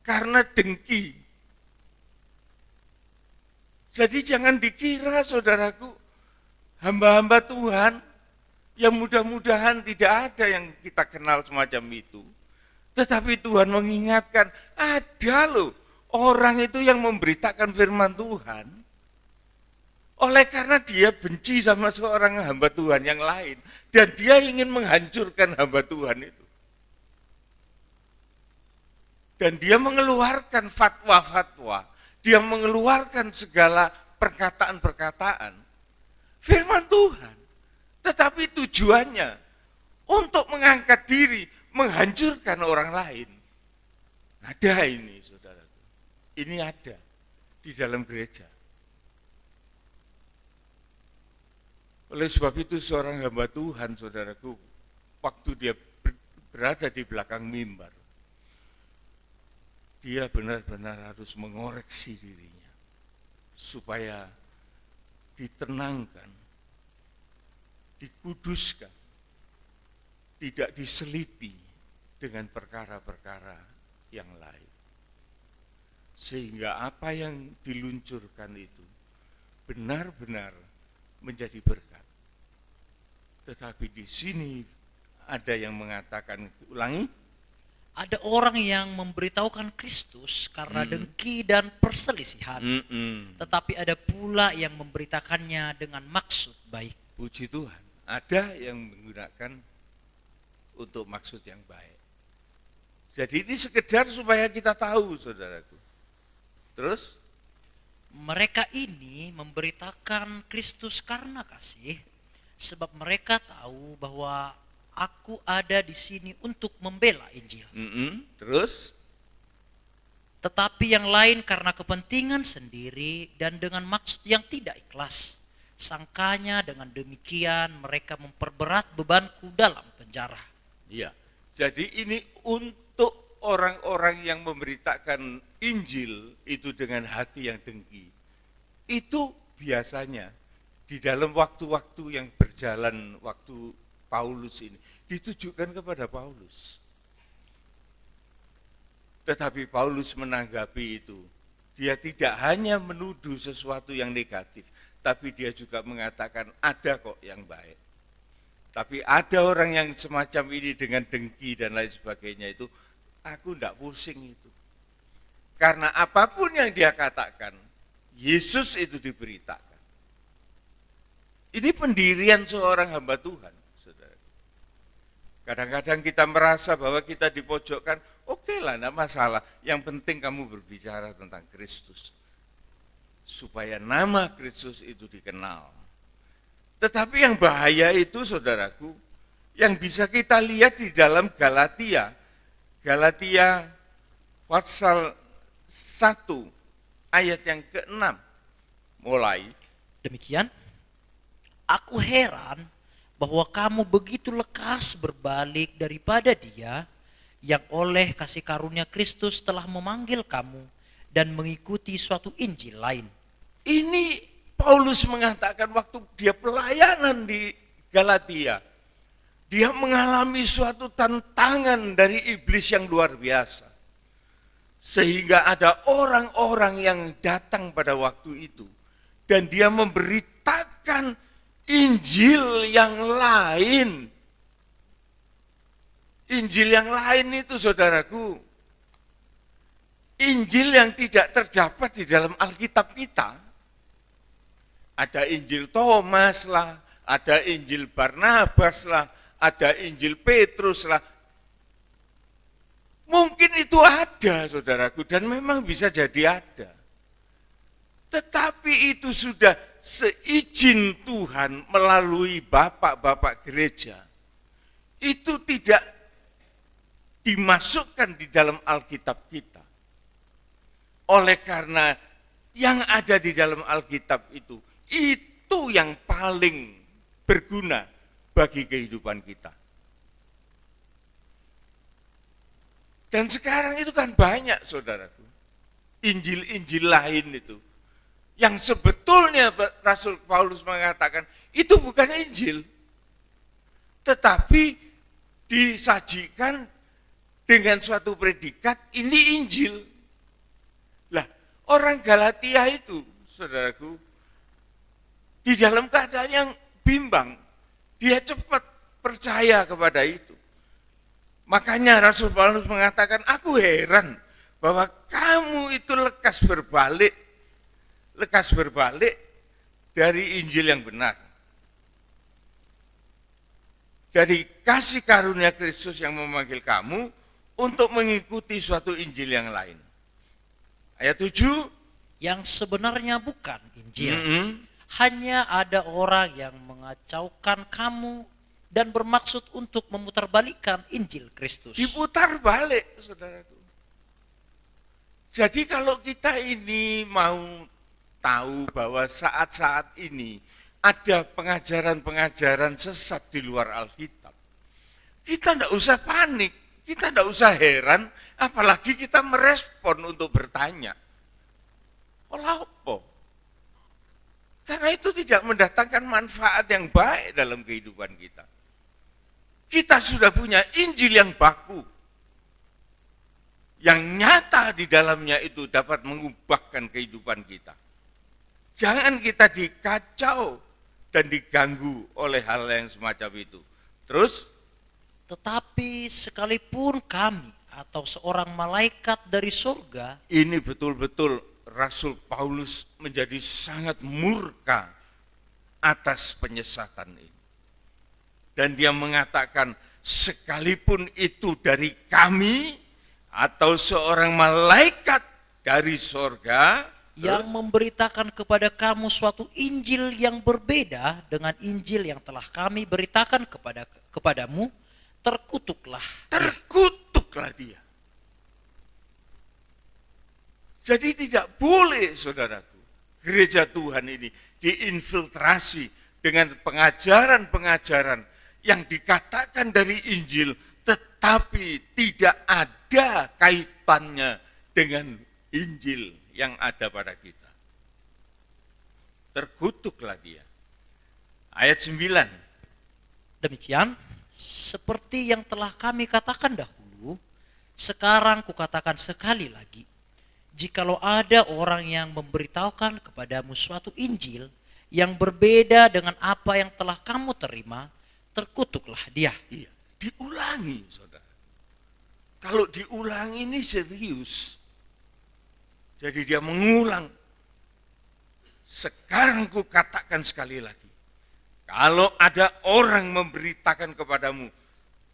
karena dengki. Jadi jangan dikira saudaraku, hamba-hamba Tuhan yang mudah-mudahan tidak ada yang kita kenal semacam itu. Tetapi Tuhan mengingatkan, ada loh orang itu yang memberitakan firman Tuhan. Oleh karena dia benci sama seorang hamba Tuhan yang lain. Dan dia ingin menghancurkan hamba Tuhan itu. Dan dia mengeluarkan fatwa-fatwa. Dia mengeluarkan segala perkataan-perkataan. Firman Tuhan. Tetapi tujuannya untuk mengangkat diri, menghancurkan orang lain. Ada ini saudaraku. Ini ada di dalam gereja. Oleh sebab itu seorang hamba Tuhan saudaraku, waktu dia berada di belakang mimbar, dia benar-benar harus mengoreksi dirinya supaya ditenangkan, dikuduskan, tidak diselipi dengan perkara-perkara yang lain. Sehingga apa yang diluncurkan itu benar-benar menjadi berkat. Tetapi di sini ada yang mengatakan, ulangi, ada orang yang memberitahukan Kristus karena dengki dan perselisihan. Tetapi ada pula yang memberitakannya dengan maksud baik. Puji Tuhan, ada yang menggunakan untuk maksud yang baik. Jadi ini sekedar supaya kita tahu, saudaraku. Terus? Mereka ini memberitakan Kristus karena kasih, sebab mereka tahu bahwa aku ada di sini untuk membela Injil. Terus? Tetapi yang lain karena kepentingan sendiri dan dengan maksud yang tidak ikhlas. Sangkanya dengan demikian mereka memperberat bebanku dalam penjara. Iya. Jadi ini untuk orang-orang yang memberitakan Injil itu dengan hati yang dengki. Itu biasanya di dalam waktu-waktu yang berjalan, waktu Paulus ini, ditujukan kepada Paulus. Tetapi Paulus menanggapi itu. Dia tidak hanya menuduh sesuatu yang negatif, tapi dia juga mengatakan ada kok yang baik. Tapi ada orang yang semacam ini dengan dengki dan lain sebagainya itu, aku tidak pusing itu. Karena apapun yang dia katakan, Yesus itu diberitakan. Ini pendirian seorang hamba Tuhan, saudara. Kadang-kadang kita merasa bahwa kita dipojokkan, oke lah, tidak masalah. Yang penting kamu berbicara tentang Kristus. Supaya nama Kristus itu dikenal. Tetapi yang bahaya itu, saudaraku, yang bisa kita lihat di dalam Galatia. Galatia pasal 1 ayat yang ke-6 mulai. Demikian, aku heran bahwa kamu begitu lekas berbalik daripada Dia yang oleh kasih karunia Kristus telah memanggil kamu dan mengikuti suatu Injil lain. Ini Paulus mengatakan waktu dia pelayanan di Galatia, dia mengalami suatu tantangan dari iblis yang luar biasa. Sehingga ada orang-orang yang datang pada waktu itu dan dia memberitakan Injil yang lain. Injil yang lain itu, saudaraku, Injil yang tidak terdapat di dalam Alkitab kita. Ada Injil Thomas lah, ada Injil Barnabas lah, ada Injil Petrus lah. Mungkin itu ada, saudaraku, dan memang bisa jadi ada. Tetapi itu sudah seizin Tuhan melalui bapak-bapak gereja. Itu tidak dimasukkan di dalam Alkitab kita. Oleh karena yang ada di dalam Alkitab itu yang paling berguna bagi kehidupan kita. Dan sekarang itu kan banyak, saudaraku, Injil-Injil lain itu, yang sebetulnya Rasul Paulus mengatakan itu bukan Injil, tetapi disajikan dengan suatu predikat, ini Injil. Lah, orang Galatia itu, saudaraku, di dalam keadaan yang bimbang, dia cepat percaya kepada itu. Makanya Rasul Paulus mengatakan, aku heran bahwa kamu itu lekas berbalik dari Injil yang benar. Dari kasih karunia Kristus yang memanggil kamu untuk mengikuti suatu Injil yang lain. Ayat 7. Yang sebenarnya bukan Injil. Hanya ada orang yang mengacaukan kamu dan bermaksud untuk memutarbalikkan Injil Kristus. Diputar balik, saudaraku. Jadi kalau kita ini mau tahu bahwa saat-saat ini ada pengajaran-pengajaran sesat di luar Alkitab, kita tidak usah panik, kita tidak usah heran, apalagi kita merespon untuk bertanya. Olah apa? Karena itu tidak mendatangkan manfaat yang baik dalam kehidupan kita. Kita sudah punya Injil yang baku, yang nyata di dalamnya itu dapat mengubahkan kehidupan kita. Jangan kita dikacau dan diganggu oleh hal yang semacam itu. Terus, tetapi sekalipun kami atau seorang malaikat dari surga, ini betul-betul Rasul Paulus menjadi sangat murka atas penyesatan ini. Dan dia mengatakan, sekalipun itu dari kami atau seorang malaikat dari surga yang memberitakan kepada kamu suatu Injil yang berbeda dengan Injil yang telah kami beritakan kepadamu, terkutuklah. Terkutuklah dia. Jadi tidak boleh, saudaraku, gereja Tuhan ini diinfiltrasi dengan pengajaran-pengajaran yang dikatakan dari Injil, tetapi tidak ada kaitannya dengan Injil yang ada pada kita. terkutuklah dia. Ayat 9. Demikian, seperti yang telah kami katakan dahulu, sekarang kukatakan sekali lagi, jikalau ada orang yang memberitahukan kepadamu suatu Injil yang berbeda dengan apa yang telah kamu terima, terkutuklah dia. Iya, diulangi, saudara. Kalau diulangi ini serius. Jadi dia mengulang. Sekarang ku katakan sekali lagi. Kalau ada orang memberitakan kepadamu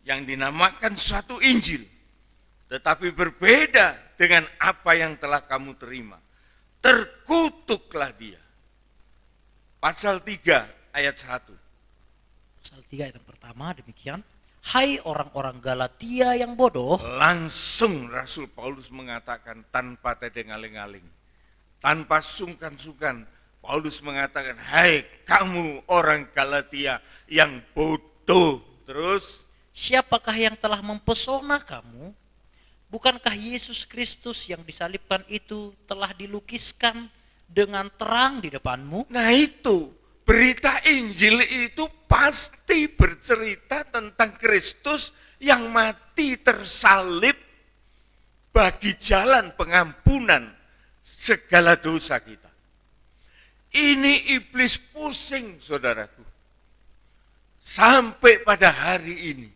yang dinamakan suatu Injil, tetapi berbeda dengan apa yang telah kamu terima, terkutuklah dia. Pasal 3 ayat 1. Pasal 3 ayat yang pertama demikian. Hai orang-orang Galatia yang bodoh. Langsung Rasul Paulus mengatakan tanpa tedeng-aling-aling, tanpa sungkan-sungkan, Paulus mengatakan, hai kamu orang Galatia yang bodoh. Terus, Siapakah yang telah mempesona kamu? Bukankah Yesus Kristus yang disalibkan itu telah dilukiskan dengan terang di depanmu? nah itu, berita Injil itu pasti bercerita tentang Kristus yang mati tersalib bagi jalan pengampunan segala dosa kita. Ini iblis pusing, saudaraku. Sampai pada hari ini,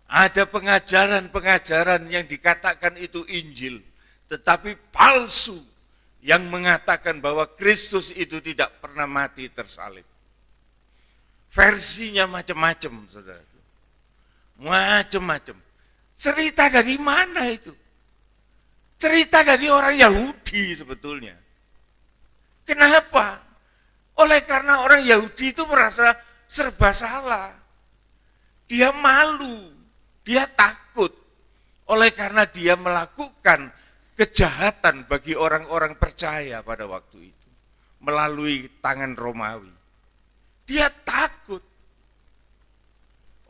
ada pengajaran-pengajaran yang dikatakan itu Injil, tetapi palsu, yang mengatakan bahwa Kristus itu tidak pernah mati tersalib. Versinya macam-macam, saudara. Macam-macam. Cerita dari mana itu? Cerita dari orang Yahudi sebetulnya. Kenapa? Oleh karena orang Yahudi itu merasa serba salah. Dia malu, dia takut. Oleh karena dia melakukan kejahatan bagi orang-orang percaya pada waktu itu. Melalui tangan Romawi. Dia takut.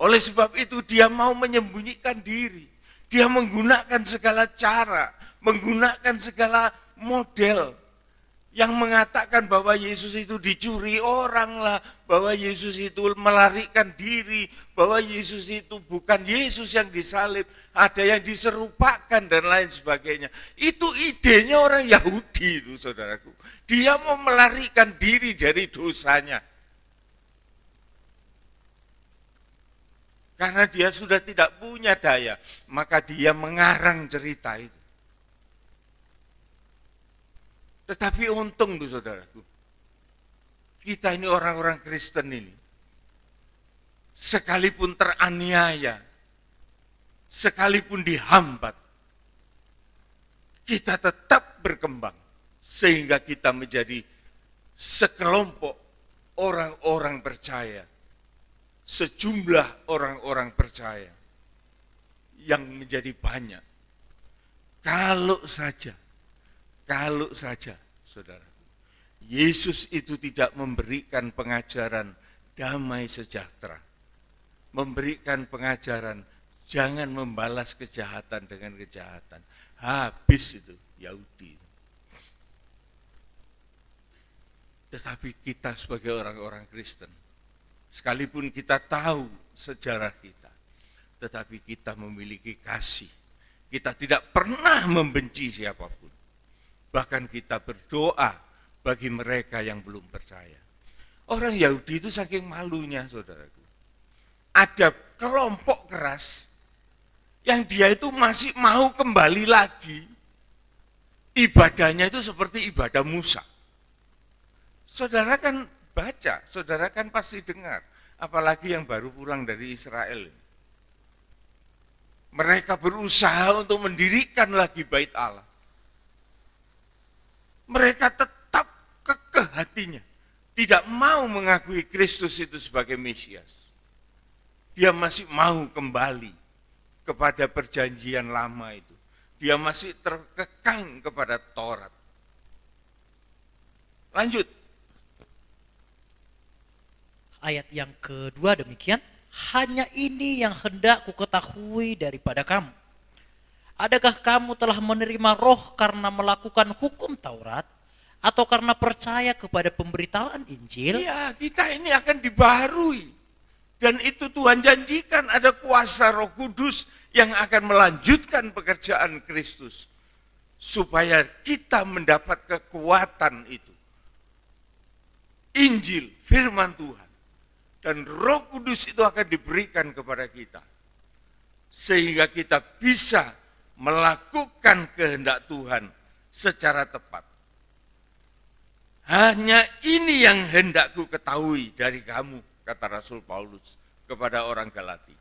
Oleh sebab itu dia mau menyembunyikan diri. Dia menggunakan segala cara, menggunakan segala model yang mengatakan bahwa Yesus itu dicuri orang lah, bahwa Yesus itu melarikan diri, bahwa Yesus itu bukan Yesus yang disalib, ada yang diserupakan dan lain sebagainya. Itu idenya orang Yahudi itu, saudaraku. Dia mau melarikan diri dari dosanya. Karena dia sudah tidak punya daya, maka dia mengarang cerita itu. Tetapi untung tuh saudaraku, kita ini orang-orang Kristen ini, sekalipun teraniaya, sekalipun dihambat, kita tetap berkembang. Sehingga kita menjadi sekelompok orang-orang percaya, sejumlah orang-orang percaya yang menjadi banyak. Kalau saja, saudara, Yesus itu tidak memberikan pengajaran damai sejahtera, memberikan pengajaran jangan membalas kejahatan dengan kejahatan. Habis itu Yahudi. Tetapi kita sebagai orang-orang Kristen, sekalipun kita tahu sejarah kita, tetapi kita memiliki kasih. Kita tidak pernah membenci siapapun. Bahkan kita berdoa bagi mereka yang belum percaya. Orang Yahudi itu saking malunya, saudaraku. Ada kelompok keras yang dia itu masih mau kembali lagi. Ibadahnya itu seperti ibadah Musa. Saudara kan baca, saudara kan pasti dengar. Apalagi yang baru pulang dari Israel. Mereka berusaha untuk mendirikan lagi bait Allah. Mereka tetap kekeh hatinya. Tidak mau mengakui Kristus itu sebagai Mesias. Dia masih mau kembali kepada perjanjian lama itu. Dia masih terkekang kepada Taurat. Lanjut. Ayat yang kedua demikian, hanya ini yang hendak kuketahui daripada kamu. Adakah kamu telah menerima roh karena melakukan hukum Taurat, atau karena percaya kepada pemberitaan Injil? Ya, kita ini akan dibaharui. Dan itu Tuhan janjikan ada kuasa Roh Kudus yang akan melanjutkan pekerjaan Kristus. Supaya kita mendapat kekuatan itu. Injil, firman Tuhan. Dan Roh Kudus itu akan diberikan kepada kita. Sehingga kita bisa melakukan kehendak Tuhan secara tepat. Hanya ini yang hendakku ketahui dari kamu, kata Rasul Paulus kepada orang Galatia.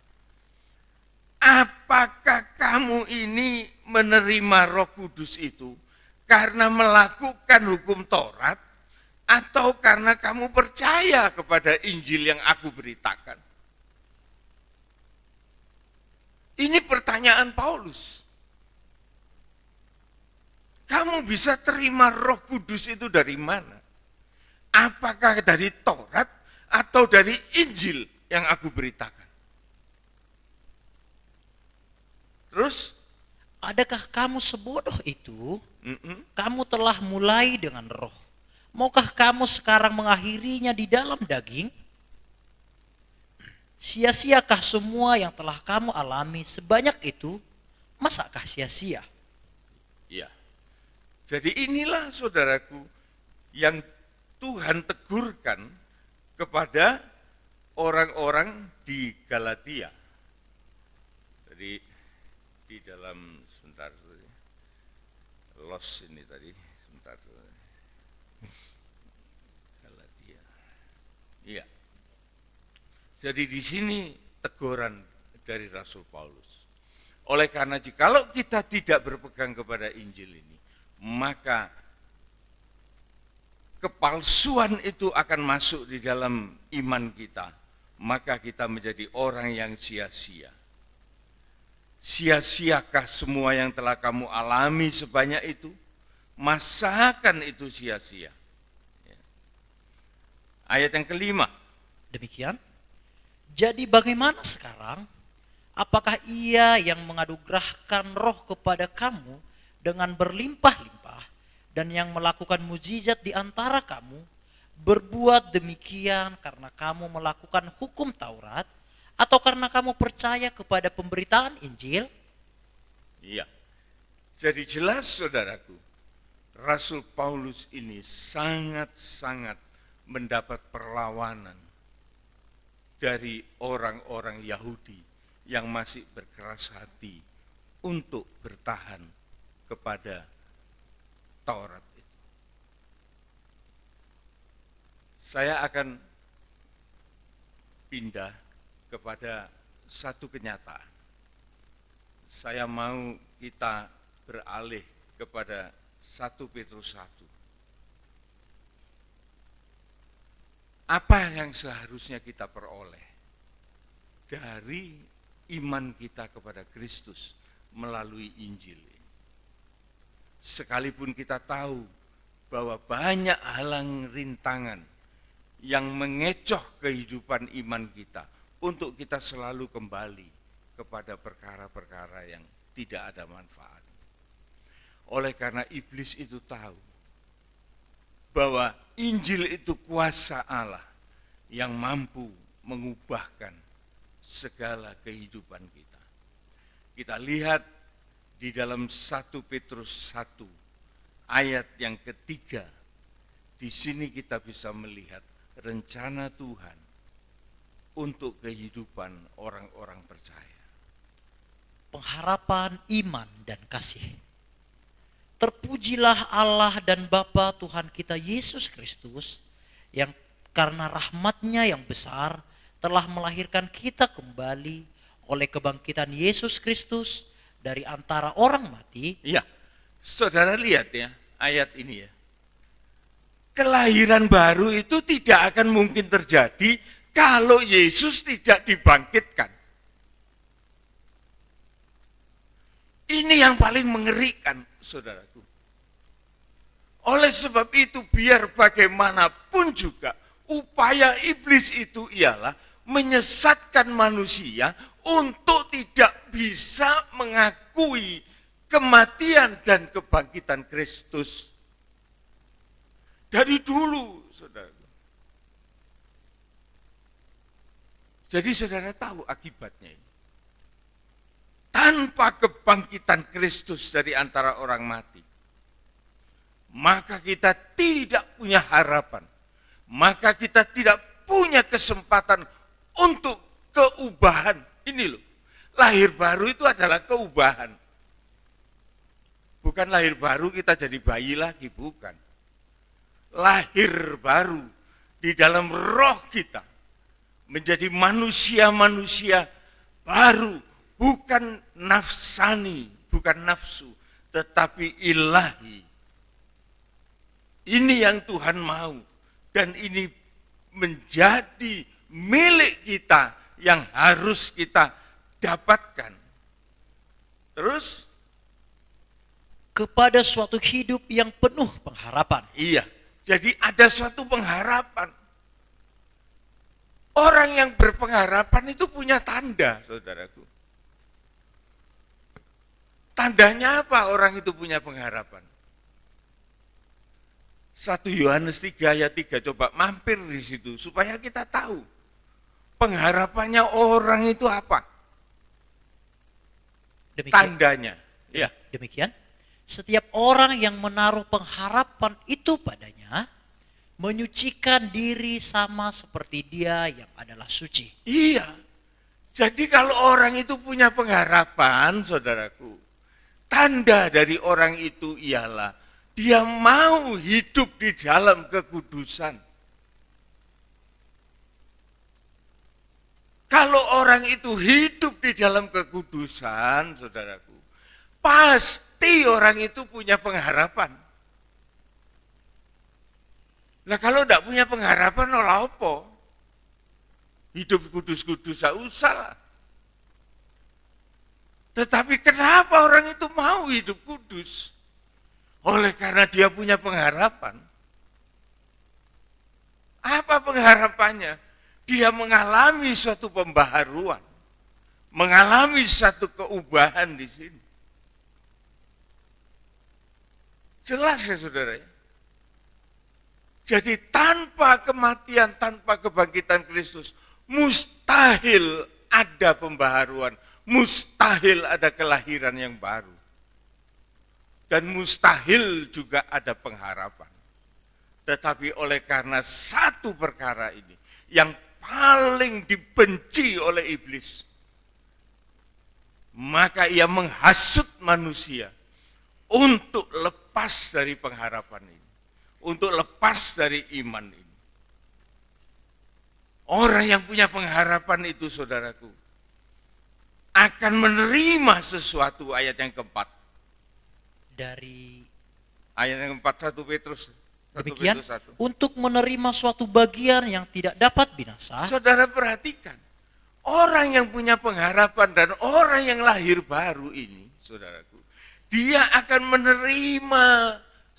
Apakah kamu ini menerima Roh Kudus itu karena melakukan hukum Taurat atau karena kamu percaya kepada Injil yang aku beritakan? Ini pertanyaan Paulus. Kamu bisa terima Roh Kudus itu dari mana? Apakah dari Taurat atau dari Injil yang aku beritakan? Terus, Adakah kamu sebodoh itu? Kamu telah mulai dengan roh. Maukah kamu sekarang mengakhirinya di dalam daging? Sia-siakah semua yang telah kamu alami sebanyak itu? Masakah sia-sia? ya. Jadi inilah saudaraku yang Tuhan tegurkan kepada orang-orang di Galatia. Jadi di dalam sebentar los ini tadi sebentar Galatia. Iya. Jadi di sini teguran dari Rasul Paulus. Oleh karena jikalau kita tidak berpegang kepada Injil ini, maka kepalsuan itu akan masuk di dalam iman kita. Maka kita menjadi orang yang sia-sia. Sia-siakah semua yang telah kamu alami sebanyak itu? Masakan itu sia-sia? Ayat yang kelima. Demikian. Jadi bagaimana sekarang? Apakah ia yang menganugerahkan roh kepada kamu dengan berlimpah-limpah dan yang melakukan mukjizat di antara kamu berbuat demikian karena kamu melakukan hukum Taurat atau karena kamu percaya kepada pemberitaan Injil? Iya. Jadi jelas saudaraku, Rasul Paulus ini sangat-sangat mendapat perlawanan dari orang-orang Yahudi yang masih berkeras hati untuk bertahan kepada Taurat itu. Saya akan pindah kepada satu kenyataan. Saya mau kita beralih kepada 1 Petrus 1. Apa yang seharusnya kita peroleh dari iman kita kepada Kristus melalui Injil ini? Sekalipun kita tahu bahwa banyak halang rintangan yang mengecoh kehidupan iman kita untuk kita selalu kembali kepada perkara-perkara yang tidak ada manfaat. Oleh karena iblis itu tahu bahwa Injil itu kuasa Allah yang mampu mengubahkan segala kehidupan kita. Kita lihat di dalam 1 Petrus 1 ayat yang ketiga. Di sini kita bisa melihat rencana Tuhan untuk kehidupan orang-orang percaya. Pengharapan, iman, dan kasih. Terpujilah Allah dan Bapa Tuhan kita Yesus Kristus yang karena rahmat-Nya yang besar telah melahirkan kita kembali oleh kebangkitan Yesus Kristus dari antara orang mati. Iya, saudara lihat ya ayat ini ya. Kelahiran baru itu tidak akan mungkin terjadi kalau Yesus tidak dibangkitkan. Ini yang paling mengerikan, saudaraku. Oleh sebab itu, biar bagaimanapun juga, upaya iblis itu ialah menyesatkan manusia untuk tidak bisa mengakui kematian dan kebangkitan Kristus. Dari dulu, saudara. Jadi saudara tahu akibatnya ini. Tanpa kebangkitan Kristus dari antara orang mati, maka kita tidak punya harapan. Maka kita tidak punya kesempatan untuk keubahan. Ini loh, lahir baru itu adalah keubahan. Bukan lahir baru kita jadi bayi lagi, bukan. Lahir baru di dalam roh kita menjadi manusia-manusia baru, bukan nafsani, bukan nafsu, tetapi ilahi. Ini yang Tuhan mau, dan ini menjadi milik kita yang harus kita dapatkan. Terus kepada suatu hidup yang penuh pengharapan. iya, jadi ada suatu pengharapan. Orang yang berpengharapan itu punya tanda, saudaraku. Tandanya apa orang itu punya pengharapan? 1 Yohanes 3 ayat 3, coba mampir di situ supaya kita tahu pengharapannya orang itu apa. Demikian. Tandanya. Ya. Demikian, setiap orang yang menaruh pengharapan itu padanya, menyucikan diri sama seperti dia yang adalah suci. Iya. Jadi kalau orang itu punya pengharapan, saudaraku, tanda dari orang itu ialah dia mau hidup di dalam kekudusan. Kalau orang itu hidup di dalam kekudusan, saudaraku, pasti orang itu punya pengharapan. Nah kalau tidak punya pengharapan, olah apa? Hidup kudus-kudus, tak usah lah. Tetapi kenapa orang itu mau hidup kudus? Oleh karena dia punya pengharapan. Apa pengharapannya? Dia mengalami suatu pembaharuan. Mengalami satu keubahan di sini. Jelas ya saudara ya? Jadi tanpa kematian, tanpa kebangkitan Kristus, mustahil ada pembaharuan, mustahil ada kelahiran yang baru. Dan mustahil juga ada pengharapan. Tetapi oleh karena satu perkara ini, yang paling dibenci oleh iblis, maka ia menghasut manusia untuk lepas dari pengharapan ini. Untuk lepas dari iman ini. Orang yang punya pengharapan itu, saudaraku, akan menerima sesuatu. Ayat yang keempat. Dari ayat yang keempat, 1 Petrus 1. demikian, Petrus 1. untuk menerima suatu bagian yang tidak dapat binasa. Saudara perhatikan, orang yang punya pengharapan dan orang yang lahir baru ini, saudaraku, dia akan menerima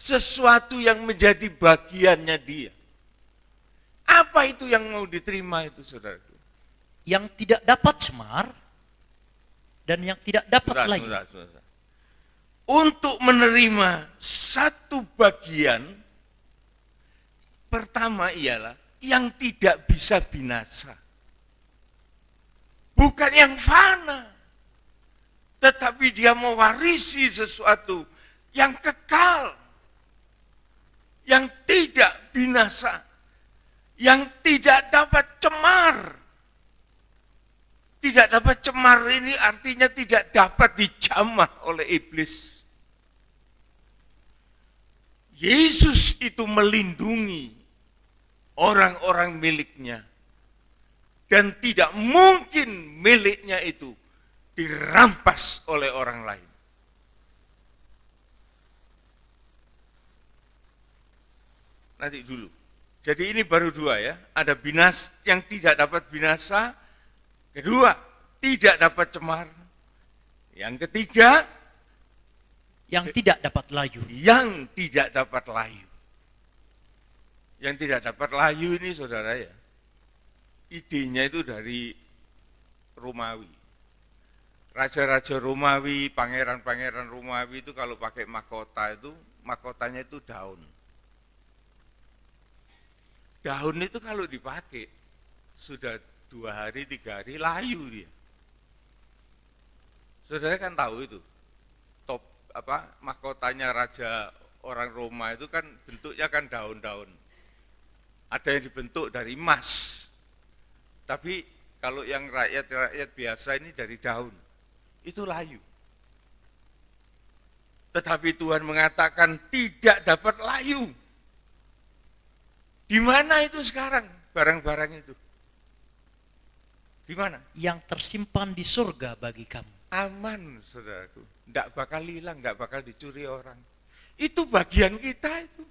sesuatu yang menjadi bagiannya dia. Apa itu yang mau diterima itu, saudaraku? Yang tidak dapat cemar dan yang tidak dapat layu. Untuk menerima satu bagian, pertama ialah yang tidak bisa binasa. Bukan yang fana. Tetapi dia mewarisi sesuatu yang kekal. Yang tidak binasa, yang tidak dapat cemar. Tidak dapat cemar ini artinya tidak dapat dijamah oleh iblis. Yesus itu melindungi orang-orang miliknya. Dan tidak mungkin miliknya itu dirampas oleh orang lain. Nanti dulu. Jadi ini baru dua ya. Ada binas yang tidak dapat binasa. Kedua, tidak dapat cemar. Yang ketiga, yang tidak dapat layu. Yang tidak dapat layu. Yang tidak dapat layu ini saudara ya. Idenya itu dari Romawi. Raja-raja Romawi, pangeran-pangeran Romawi itu kalau pakai mahkota itu, mahkotanya itu daun. Daun itu kalau dipakai sudah 2 hari, 3 hari layu dia. Saudara kan tahu itu. Mahkotanya raja orang Roma itu kan bentuknya kan daun-daun. Ada yang dibentuk dari emas. Tapi kalau yang rakyat biasa ini dari daun. Itu layu. Tetapi Tuhan mengatakan tidak dapat layu. Di mana itu sekarang barang-barang itu? Di mana? Yang tersimpan di surga bagi kamu. Aman, saudaraku. Tidak bakal hilang, tidak bakal dicuri orang. Itu bagian kita itu.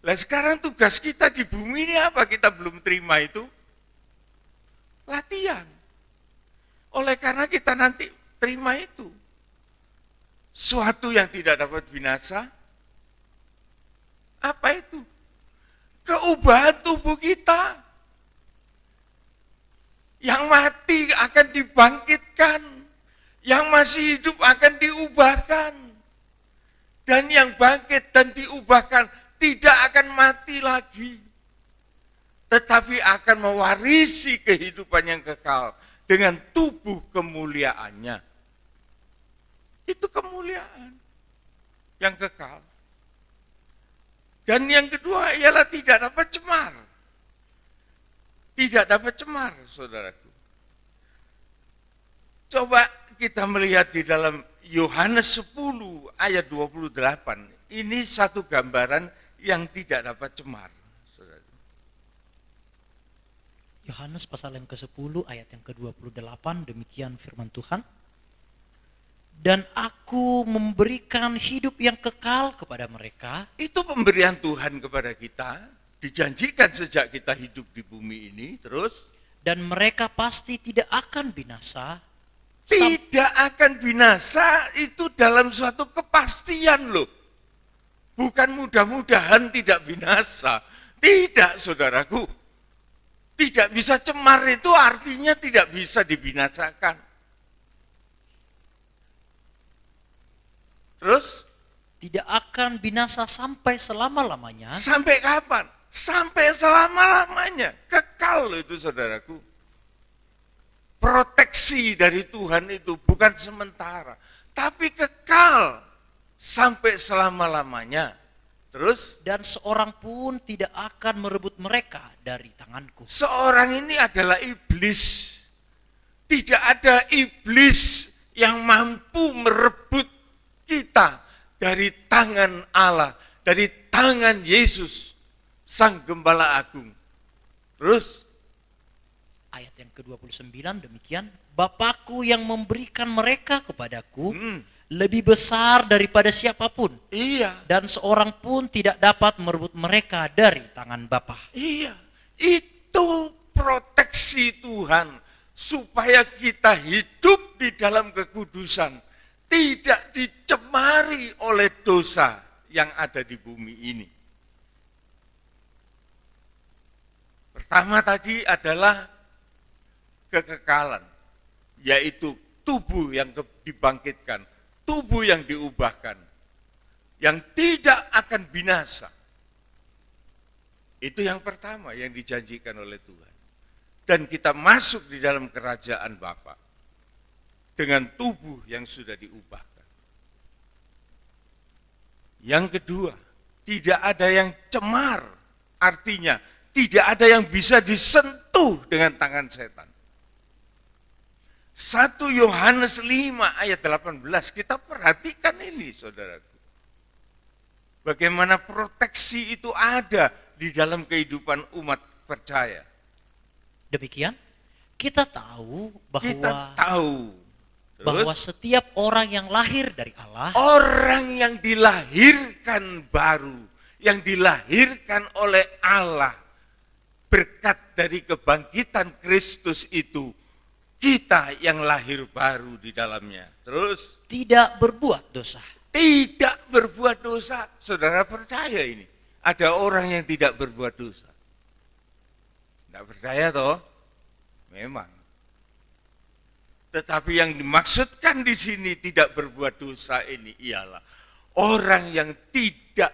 Nah sekarang tugas kita di bumi ini apa? Kita belum terima itu? Latihan. Oleh karena kita nanti terima itu. Suatu yang tidak dapat binasa. Apa itu? Keubahan tubuh kita. Yang mati akan dibangkitkan. Yang masih hidup akan diubahkan. Dan yang bangkit dan diubahkan tidak akan mati lagi. Tetapi akan mewarisi kehidupan yang kekal. Dengan tubuh kemuliaannya. Itu kemuliaan yang kekal. Dan yang kedua ialah tidak dapat cemar. Tidak dapat cemar, saudaraku. Coba kita melihat di dalam Yohanes 10 ayat 28. Ini satu gambaran yang tidak dapat cemar, saudaraku. Yohanes pasal yang ke-10 ayat yang ke-28, demikian firman Tuhan. Dan aku memberikan hidup yang kekal kepada mereka. Itu pemberian Tuhan kepada kita. Dijanjikan sejak kita hidup di bumi ini, terus Dan mereka pasti tidak akan binasa. tidak akan binasa itu dalam suatu kepastian loh. Bukan mudah-mudahan tidak binasa. Tidak, saudaraku. Tidak bisa cemar itu artinya tidak bisa dibinasakan. Terus Tidak akan binasa sampai selama-lamanya. sampai kapan? Sampai selama-lamanya. Kekal loh itu, saudaraku. Proteksi dari Tuhan itu bukan sementara, tapi kekal sampai selama-lamanya. Terus Dan seorang pun tidak akan merebut mereka dari tanganku. seorang ini adalah iblis. Tidak ada iblis yang mampu merebut kita dari tangan Allah, dari tangan Yesus, Sang Gembala Agung. Terus Ayat yang ke-29 demikian. Bapakku yang memberikan mereka kepadaku lebih besar daripada siapapun. iya, Dan seorang pun tidak dapat merebut mereka dari tangan Bapa. iya, itu proteksi Tuhan supaya kita hidup di dalam kekudusan, tidak dicemari oleh dosa yang ada di bumi ini. Pertama tadi adalah kekekalan, yaitu tubuh yang dibangkitkan, tubuh yang diubahkan, yang tidak akan binasa. Itu yang pertama yang dijanjikan oleh Tuhan. Dan kita masuk di dalam kerajaan Bapa dengan tubuh yang sudah diubahkan. Yang kedua, tidak ada yang cemar, artinya tidak ada yang bisa disentuh dengan tangan setan. 1 Yohanes 5 ayat 18, kita perhatikan ini, saudaraku. Bagaimana proteksi itu ada di dalam kehidupan umat percaya. Demikian, kita tahu Kita tahu. bahwa Terus, setiap orang yang lahir dari Allah orang yang dilahirkan baru, yang dilahirkan oleh Allah, berkat dari kebangkitan Kristus itu, kita yang lahir baru di dalamnya. Terus, tidak berbuat dosa. tidak berbuat dosa. Saudara percaya ini? Ada orang yang tidak berbuat dosa. Tidak percaya toh? Memang. Tetapi yang dimaksudkan di sini tidak berbuat dosa ini ialah orang yang tidak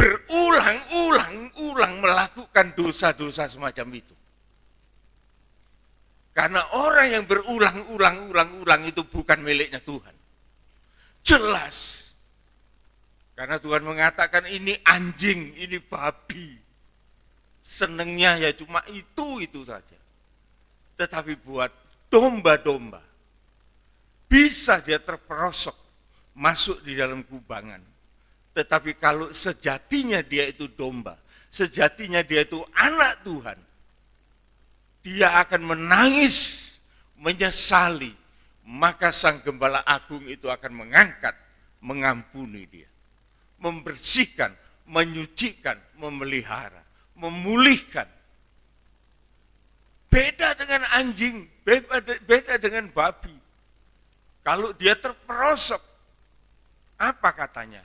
berulang-ulang melakukan dosa-dosa semacam itu. Karena orang yang berulang-ulang itu bukan miliknya Tuhan. Jelas. Karena Tuhan mengatakan ini anjing, ini babi. Senengnya ya cuma itu saja. Tetapi buat domba-domba, bisa dia terperosok masuk di dalam kubangan. Tetapi kalau sejatinya dia itu domba, sejatinya dia itu anak Tuhan, dia akan menangis, menyesali, maka Sang Gembala Agung itu akan mengangkat, mengampuni dia, membersihkan, menyucikan, memelihara, memulihkan. Beda dengan anjing, beda dengan babi. Kalau dia terperosok, apa katanya?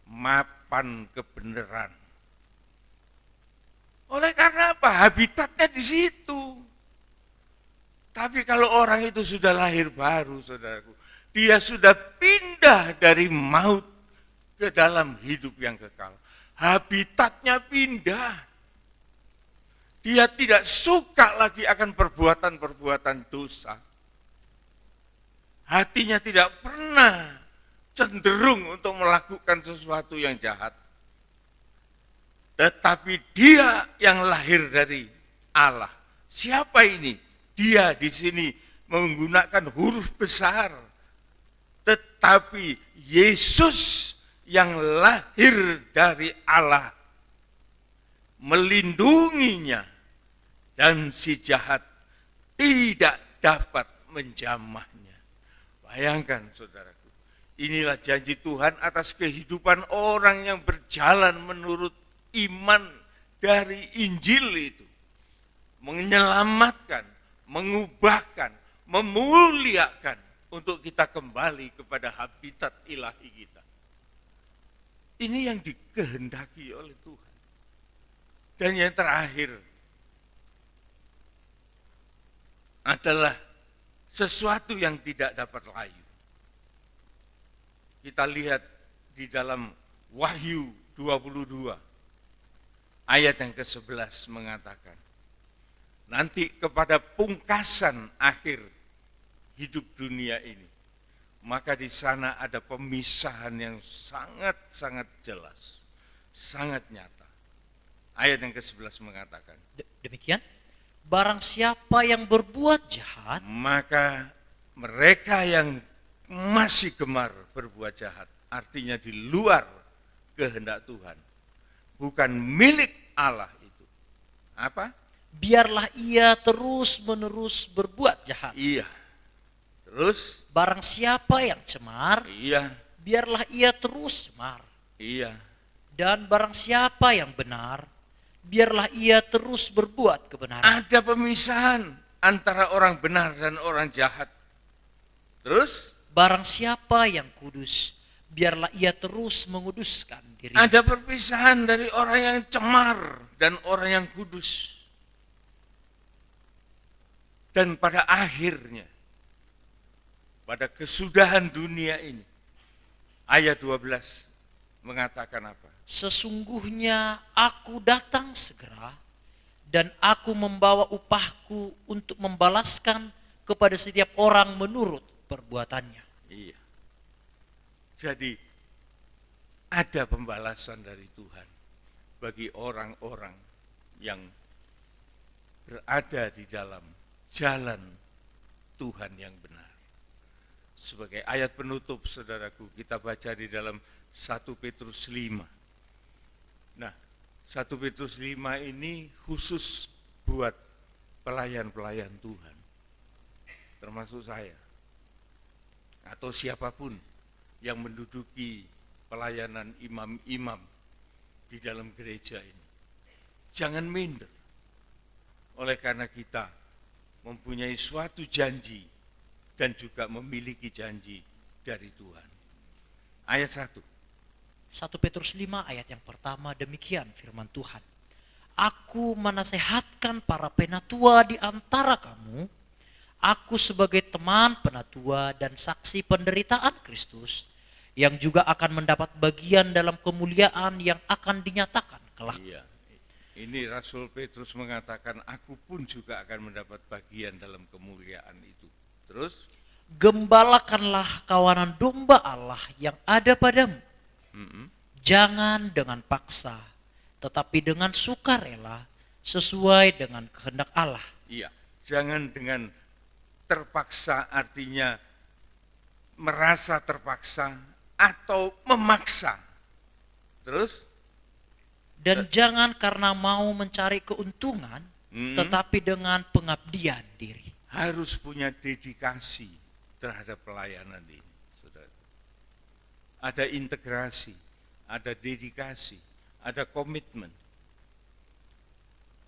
Mapan kebenaran. Oleh karena apa? Habitatnya di situ. Tapi kalau orang itu sudah lahir baru, saudaraku, dia sudah pindah dari maut ke dalam hidup yang kekal. Habitatnya pindah. Dia tidak suka lagi akan perbuatan-perbuatan dosa. Hatinya tidak pernah cenderung untuk melakukan sesuatu yang jahat. Tetapi dia yang lahir dari Allah. Siapa ini? Dia di sini menggunakan huruf besar. Tetapi Yesus yang lahir dari Allah melindunginya dan si jahat tidak dapat menjamahnya. Bayangkan saudaraku, inilah janji Tuhan atas kehidupan orang yang berjalan menurut iman dari Injil itu. Menyelamatkan, mengubahkan, memuliakan untuk kita kembali kepada habitat ilahi kita. Ini yang dikehendaki oleh Tuhan. Dan yang terakhir adalah sesuatu yang tidak dapat layu. Kita lihat di dalam Wahyu 22 ayat yang ke-11 mengatakan, nanti kepada pungkasan akhir hidup dunia ini, maka di sana ada pemisahan yang sangat-sangat jelas, sangat nyata. Ayat yang ke-11 mengatakan, Demikian, barang siapa yang berbuat jahat, maka mereka yang masih gemar berbuat jahat, artinya di luar kehendak Tuhan, bukan milik Allah itu. Apa? biarlah ia terus-menerus berbuat jahat. Iya. Terus? Barang siapa yang cemar, Iya. biarlah ia terus cemar. Iya. Dan barang siapa yang benar, biarlah ia terus berbuat kebenaran. Ada pemisahan antara orang benar dan orang jahat. Terus? Barang siapa yang kudus, biarlah ia terus menguduskan diri. Ada perpisahan dari orang yang cemar dan orang yang kudus. Dan pada akhirnya, pada kesudahan dunia ini, ayat 12 mengatakan apa? Sesungguhnya aku datang segera dan aku membawa upahku untuk membalaskan kepada setiap orang menurut perbuatannya. Iya. Jadi ada pembalasan dari Tuhan bagi orang-orang yang berada di dalam jalan Tuhan yang benar. Sebagai ayat penutup, saudaraku, kita baca di dalam 1 Petrus 5. Nah, 1 Petrus 5 ini khusus buat pelayan-pelayan Tuhan, termasuk saya, atau siapapun yang menduduki pelayanan imam-imam di dalam gereja ini. Jangan minder, oleh karena kita mempunyai suatu janji dan juga memiliki janji dari Tuhan. Ayat 1. 1 Petrus 5 ayat yang pertama, demikian firman Tuhan. Aku menasehatkan para penatua di antara kamu, aku sebagai teman penatua dan saksi penderitaan Kristus, yang juga akan mendapat bagian dalam kemuliaan yang akan dinyatakan kelak. Iya. Ini Rasul Petrus mengatakan, aku pun juga akan mendapat bagian dalam kemuliaan itu. Terus? Gembalakanlah kawanan domba Allah yang ada padamu. Mm-mm. Jangan dengan paksa, tetapi dengan sukarela sesuai dengan kehendak Allah. Iya. Jangan dengan terpaksa, artinya merasa terpaksa atau memaksa. Terus? Dan jangan karena mau mencari keuntungan, tetapi dengan pengabdian diri. Harus punya dedikasi terhadap pelayanan ini, saudara. Ada integrasi, ada dedikasi, ada komitmen.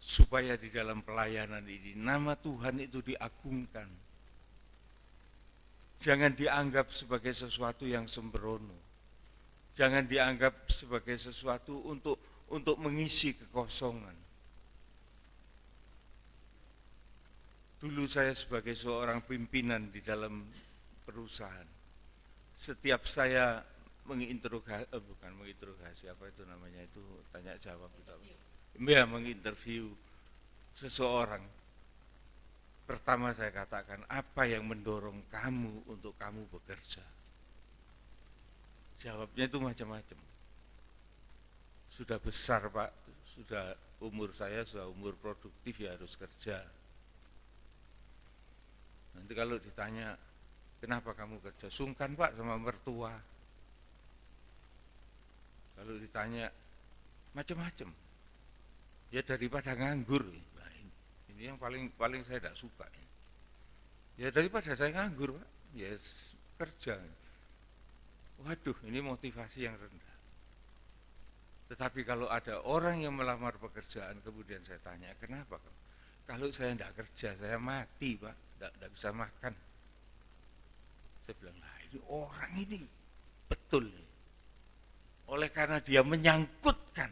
Supaya di dalam pelayanan ini nama Tuhan itu diagungkan. Jangan dianggap sebagai sesuatu yang sembrono. Jangan dianggap sebagai sesuatu untuk mengisi kekosongan. Dulu saya sebagai seorang pimpinan di dalam perusahaan, setiap saya menginterogasi, apa itu namanya itu, tanya jawab, ya, menginterview seseorang, pertama saya katakan, apa yang mendorong kamu untuk kamu bekerja? Jawabnya itu macam-macam. Sudah besar Pak, sudah umur saya, sudah umur produktif, ya harus kerja. Nanti kalau ditanya, kenapa kamu kerja? Sungkan Pak sama mertua. Kalau ditanya, macam-macam. Ya daripada nganggur. Nah, ini yang paling saya tidak suka. Ya daripada saya nganggur Pak, ya kerja. Waduh, ini motivasi yang rendah. Tetapi kalau ada orang yang melamar pekerjaan, kemudian saya tanya, kenapa? Kalau saya tidak kerja, saya mati Pak, tidak bisa makan. Saya bilang, nah ini orang ini betul. Oleh karena dia menyangkutkan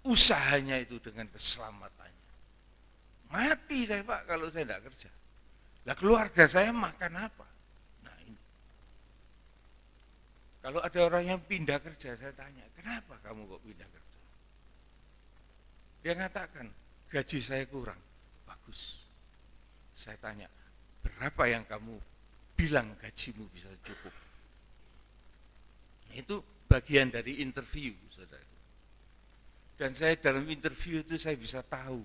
usahanya itu dengan keselamatannya. Mati saya Pak kalau saya tidak kerja. Lah keluarga saya makan apa? Nah ini. Kalau ada orang yang pindah kerja, saya tanya, kenapa kamu kok pindah kerja? Dia mengatakan, gaji saya kurang. Bagus. Saya tanya, berapa yang kamu bilang gajimu bisa cukup? Itu bagian dari interview, saudara. Dan saya dalam interview itu saya bisa tahu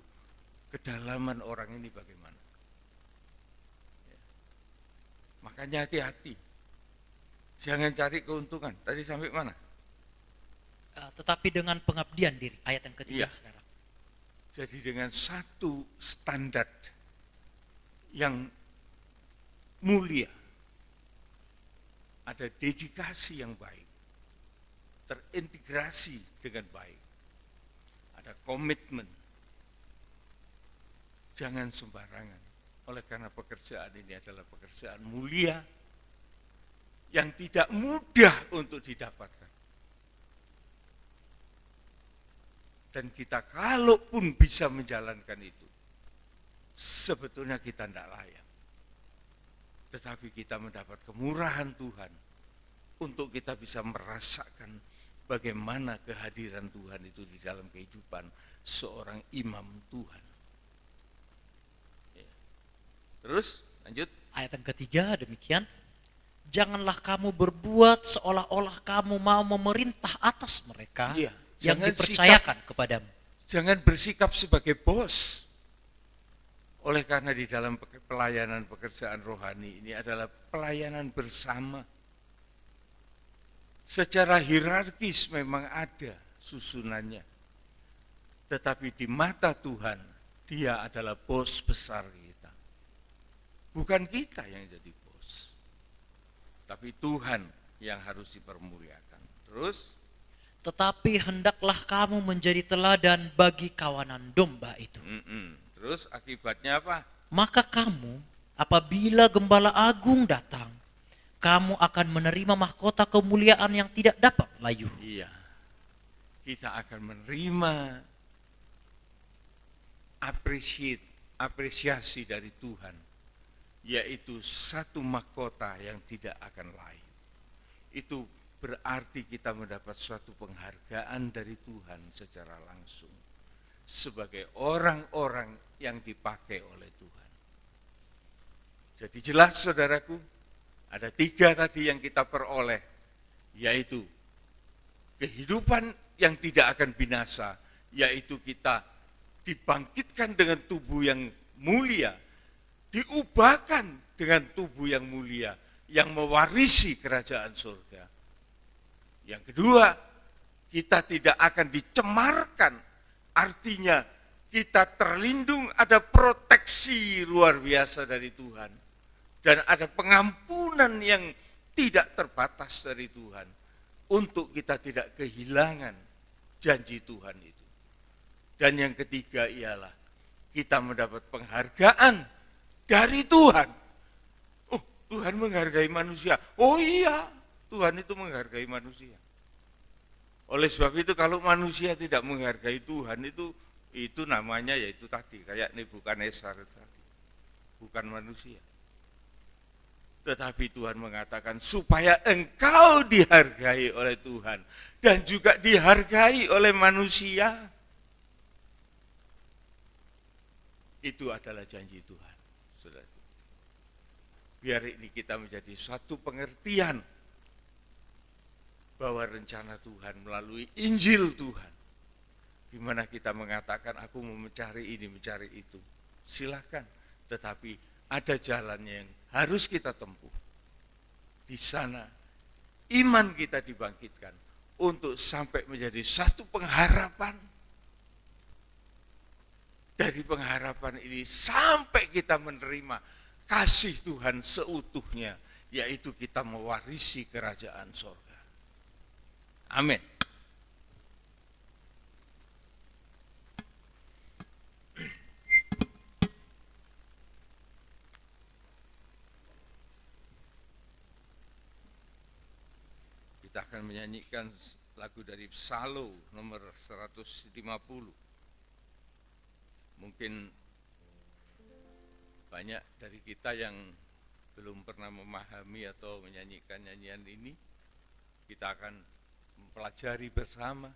kedalaman orang ini bagaimana. Ya. Makanya hati-hati. Jangan cari keuntungan. Tadi sampai mana? Tetapi dengan pengabdian diri, ayat yang ketiga Iya. sekarang. Jadi dengan satu standar yang mulia, ada dedikasi yang baik, terintegrasi dengan baik, ada komitmen, jangan sembarangan. Oleh karena pekerjaan ini adalah pekerjaan mulia yang tidak mudah untuk didapatkan. Dan kita kalaupun bisa menjalankan itu, sebetulnya kita tidak layak. Tetapi kita mendapat kemurahan Tuhan untuk kita bisa merasakan bagaimana kehadiran Tuhan itu di dalam kehidupan seorang imam Tuhan. Ya. Terus lanjut. Ayat yang ketiga demikian. Janganlah kamu berbuat seolah-olah kamu mau memerintah atas mereka yang dipercayakan kepadamu. Jangan bersikap sebagai bos. Oleh karena di dalam pelayanan pekerjaan rohani ini adalah pelayanan bersama. Secara hierarkis memang ada susunannya. Tetapi di mata Tuhan, Dia adalah bos besar kita. Bukan kita yang jadi bos. Tapi Tuhan yang harus dipermuliakan. Terus? Tetapi hendaklah kamu menjadi teladan bagi kawanan domba itu. Terus akibatnya apa? Maka kamu, apabila Gembala Agung datang, kamu akan menerima mahkota kemuliaan yang tidak dapat layu. Iya. Kita akan menerima apresiasi dari Tuhan, yaitu satu mahkota yang tidak akan layu. itu berarti kita mendapat suatu penghargaan dari Tuhan secara langsung sebagai orang-orang yang dipakai oleh Tuhan. Jadi jelas saudaraku, ada 3 tadi yang kita peroleh, yaitu kehidupan yang tidak akan binasa, yaitu kita dibangkitkan dengan tubuh yang mulia, diubahkan dengan tubuh yang mulia, yang mewarisi kerajaan surga. Yang kedua, kita tidak akan dicemarkan, artinya kita terlindung, ada proteksi luar biasa dari Tuhan. Dan ada pengampunan yang tidak terbatas dari Tuhan, untuk kita tidak kehilangan janji Tuhan itu. Dan yang ketiga ialah kita mendapat penghargaan dari Tuhan. Oh, Tuhan menghargai manusia. Oh iya, Tuhan itu menghargai manusia. Oleh sebab itu kalau manusia tidak menghargai Tuhan, itu namanya yaitu tadi kayak Nebukadnezar tadi, bukan manusia. Tetapi Tuhan mengatakan supaya engkau dihargai oleh Tuhan dan juga dihargai oleh manusia. Itu adalah janji Tuhan, saudara. Biar ini kita menjadi suatu pengertian bahwa rencana Tuhan melalui Injil Tuhan, di mana kita mengatakan aku mau mencari ini, mencari itu. Silakan, tetapi ada jalannya yang harus kita tempuh. Di sana iman kita dibangkitkan untuk sampai menjadi satu pengharapan. Dari pengharapan ini sampai kita menerima kasih Tuhan seutuhnya, yaitu kita mewarisi kerajaan surga. Amin. Kita akan menyanyikan lagu dari Psalm nomor 150. Mungkin banyak dari kita yang belum pernah memahami atau menyanyikan nyanyian ini. Kita akan mempelajari bersama.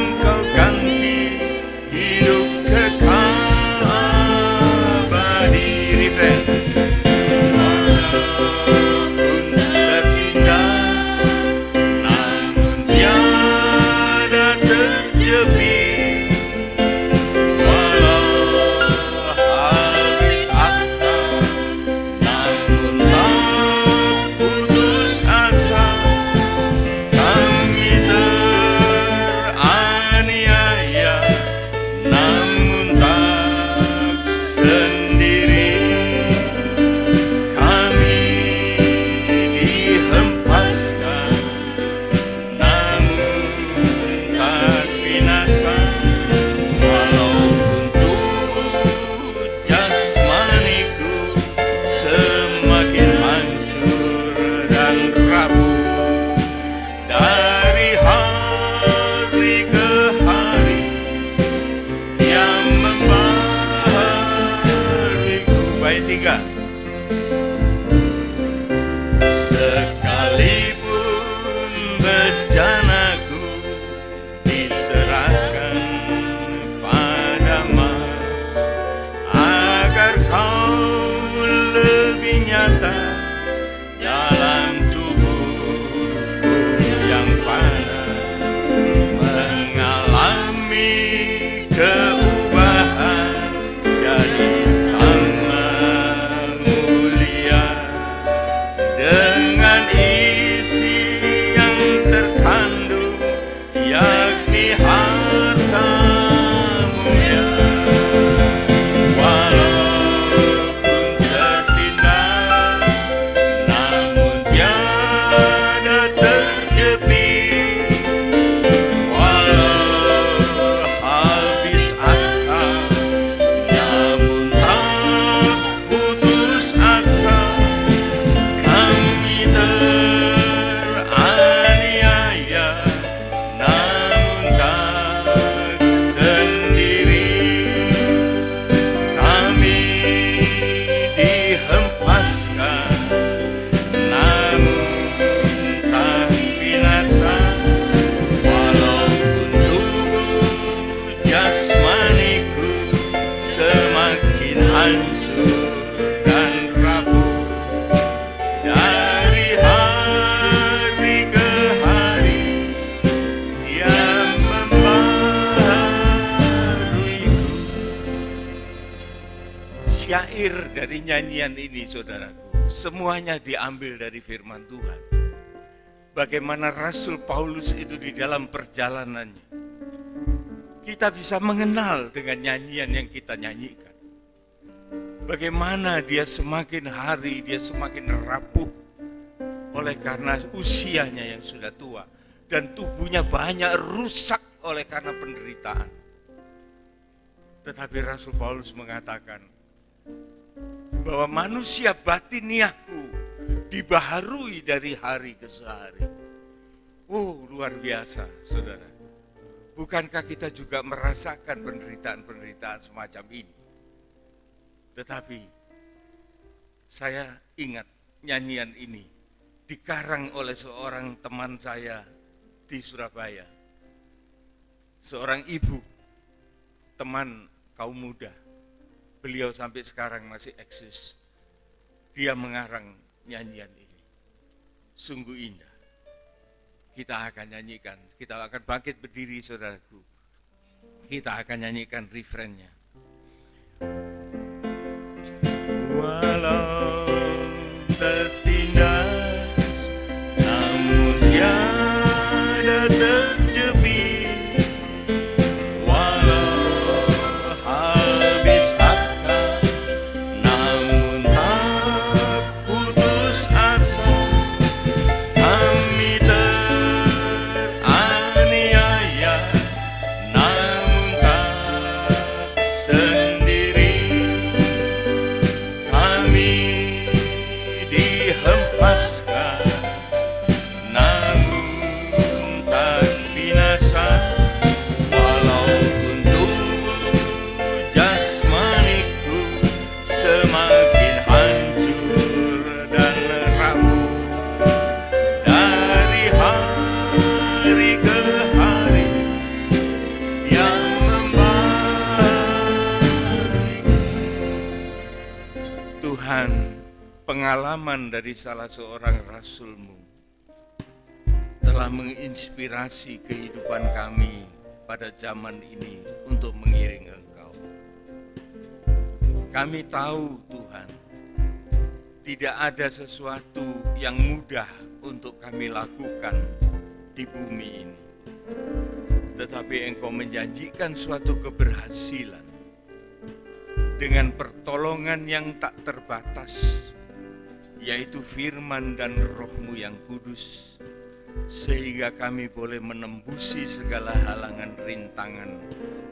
Engkau ganti hidup kekal abadi. Refrain. Walaupun tertindas, namun tiada terjepit. Walau habis akal, namun tak putus asa. Kami teraniaya, namun tak sendiri. Kami dihempaskan, namun tak binasa. Walaupun tubuh jasmaniku semakin hancur dan rapuh, dari hari ke hari yang membaharuiku. Bait 3. Sekalipun bejanaku diserahkan padamu, agar kau lebih nyata dalam tubuhku yang fana, mengalami keubahan jadi sama mulia, dengan isi yang terkandung, yakni harta mulia. Walaupun tertindas, namun tiada terjepit. Walau habis akal, namun tak putus asa. Kami teraniaya, namun tak sendiri. Kami dihempaskan, namun tak binasa. Walaupun tubuh jasmaniku semakin hancur dan rapuh, dari hari ke hari Dia membaharuiku. Syair dari nyanyian ini, saudaraku, semuanya diambil dari firman Tuhan. Bagaimana Rasul Paulus itu di dalam perjalanannya, kita bisa mengenal dengan nyanyian yang kita nyanyikan. Bagaimana dia semakin hari dia semakin rapuh oleh karena usianya yang sudah tua, dan tubuhnya banyak rusak oleh karena penderitaan. Tetapi Rasul Paulus mengatakan bahwa manusia batiniahku dibaharui dari hari ke hari. Luar biasa, saudara. Bukankah kita juga merasakan penderitaan-penderitaan semacam ini? Tetapi saya ingat nyanyian ini dikarang oleh seorang teman saya di Surabaya. Seorang ibu, teman kaum muda. Beliau sampai sekarang masih eksis. Dia mengarang nyanyian ini. Sungguh indah. Kita akan nyanyikan, kita akan bangkit berdiri, saudaraku. Kita akan nyanyikan refrennya. Walau tertindas, namun tiada terjepit. Walau habis akal, namun tak putus asa. Kami teraniaya, namun tak Tuhan, pengalaman dari salah seorang rasul-Mu telah menginspirasi kehidupan kami pada zaman ini untuk mengiring Engkau. Kami tahu Tuhan, tidak ada sesuatu yang mudah untuk kami lakukan di bumi ini. Tetapi Engkau menjanjikan suatu keberhasilan dengan pertolongan yang tak terbatas, yaitu firman dan Roh-Mu yang kudus, sehingga kami boleh menembusi segala halangan rintangan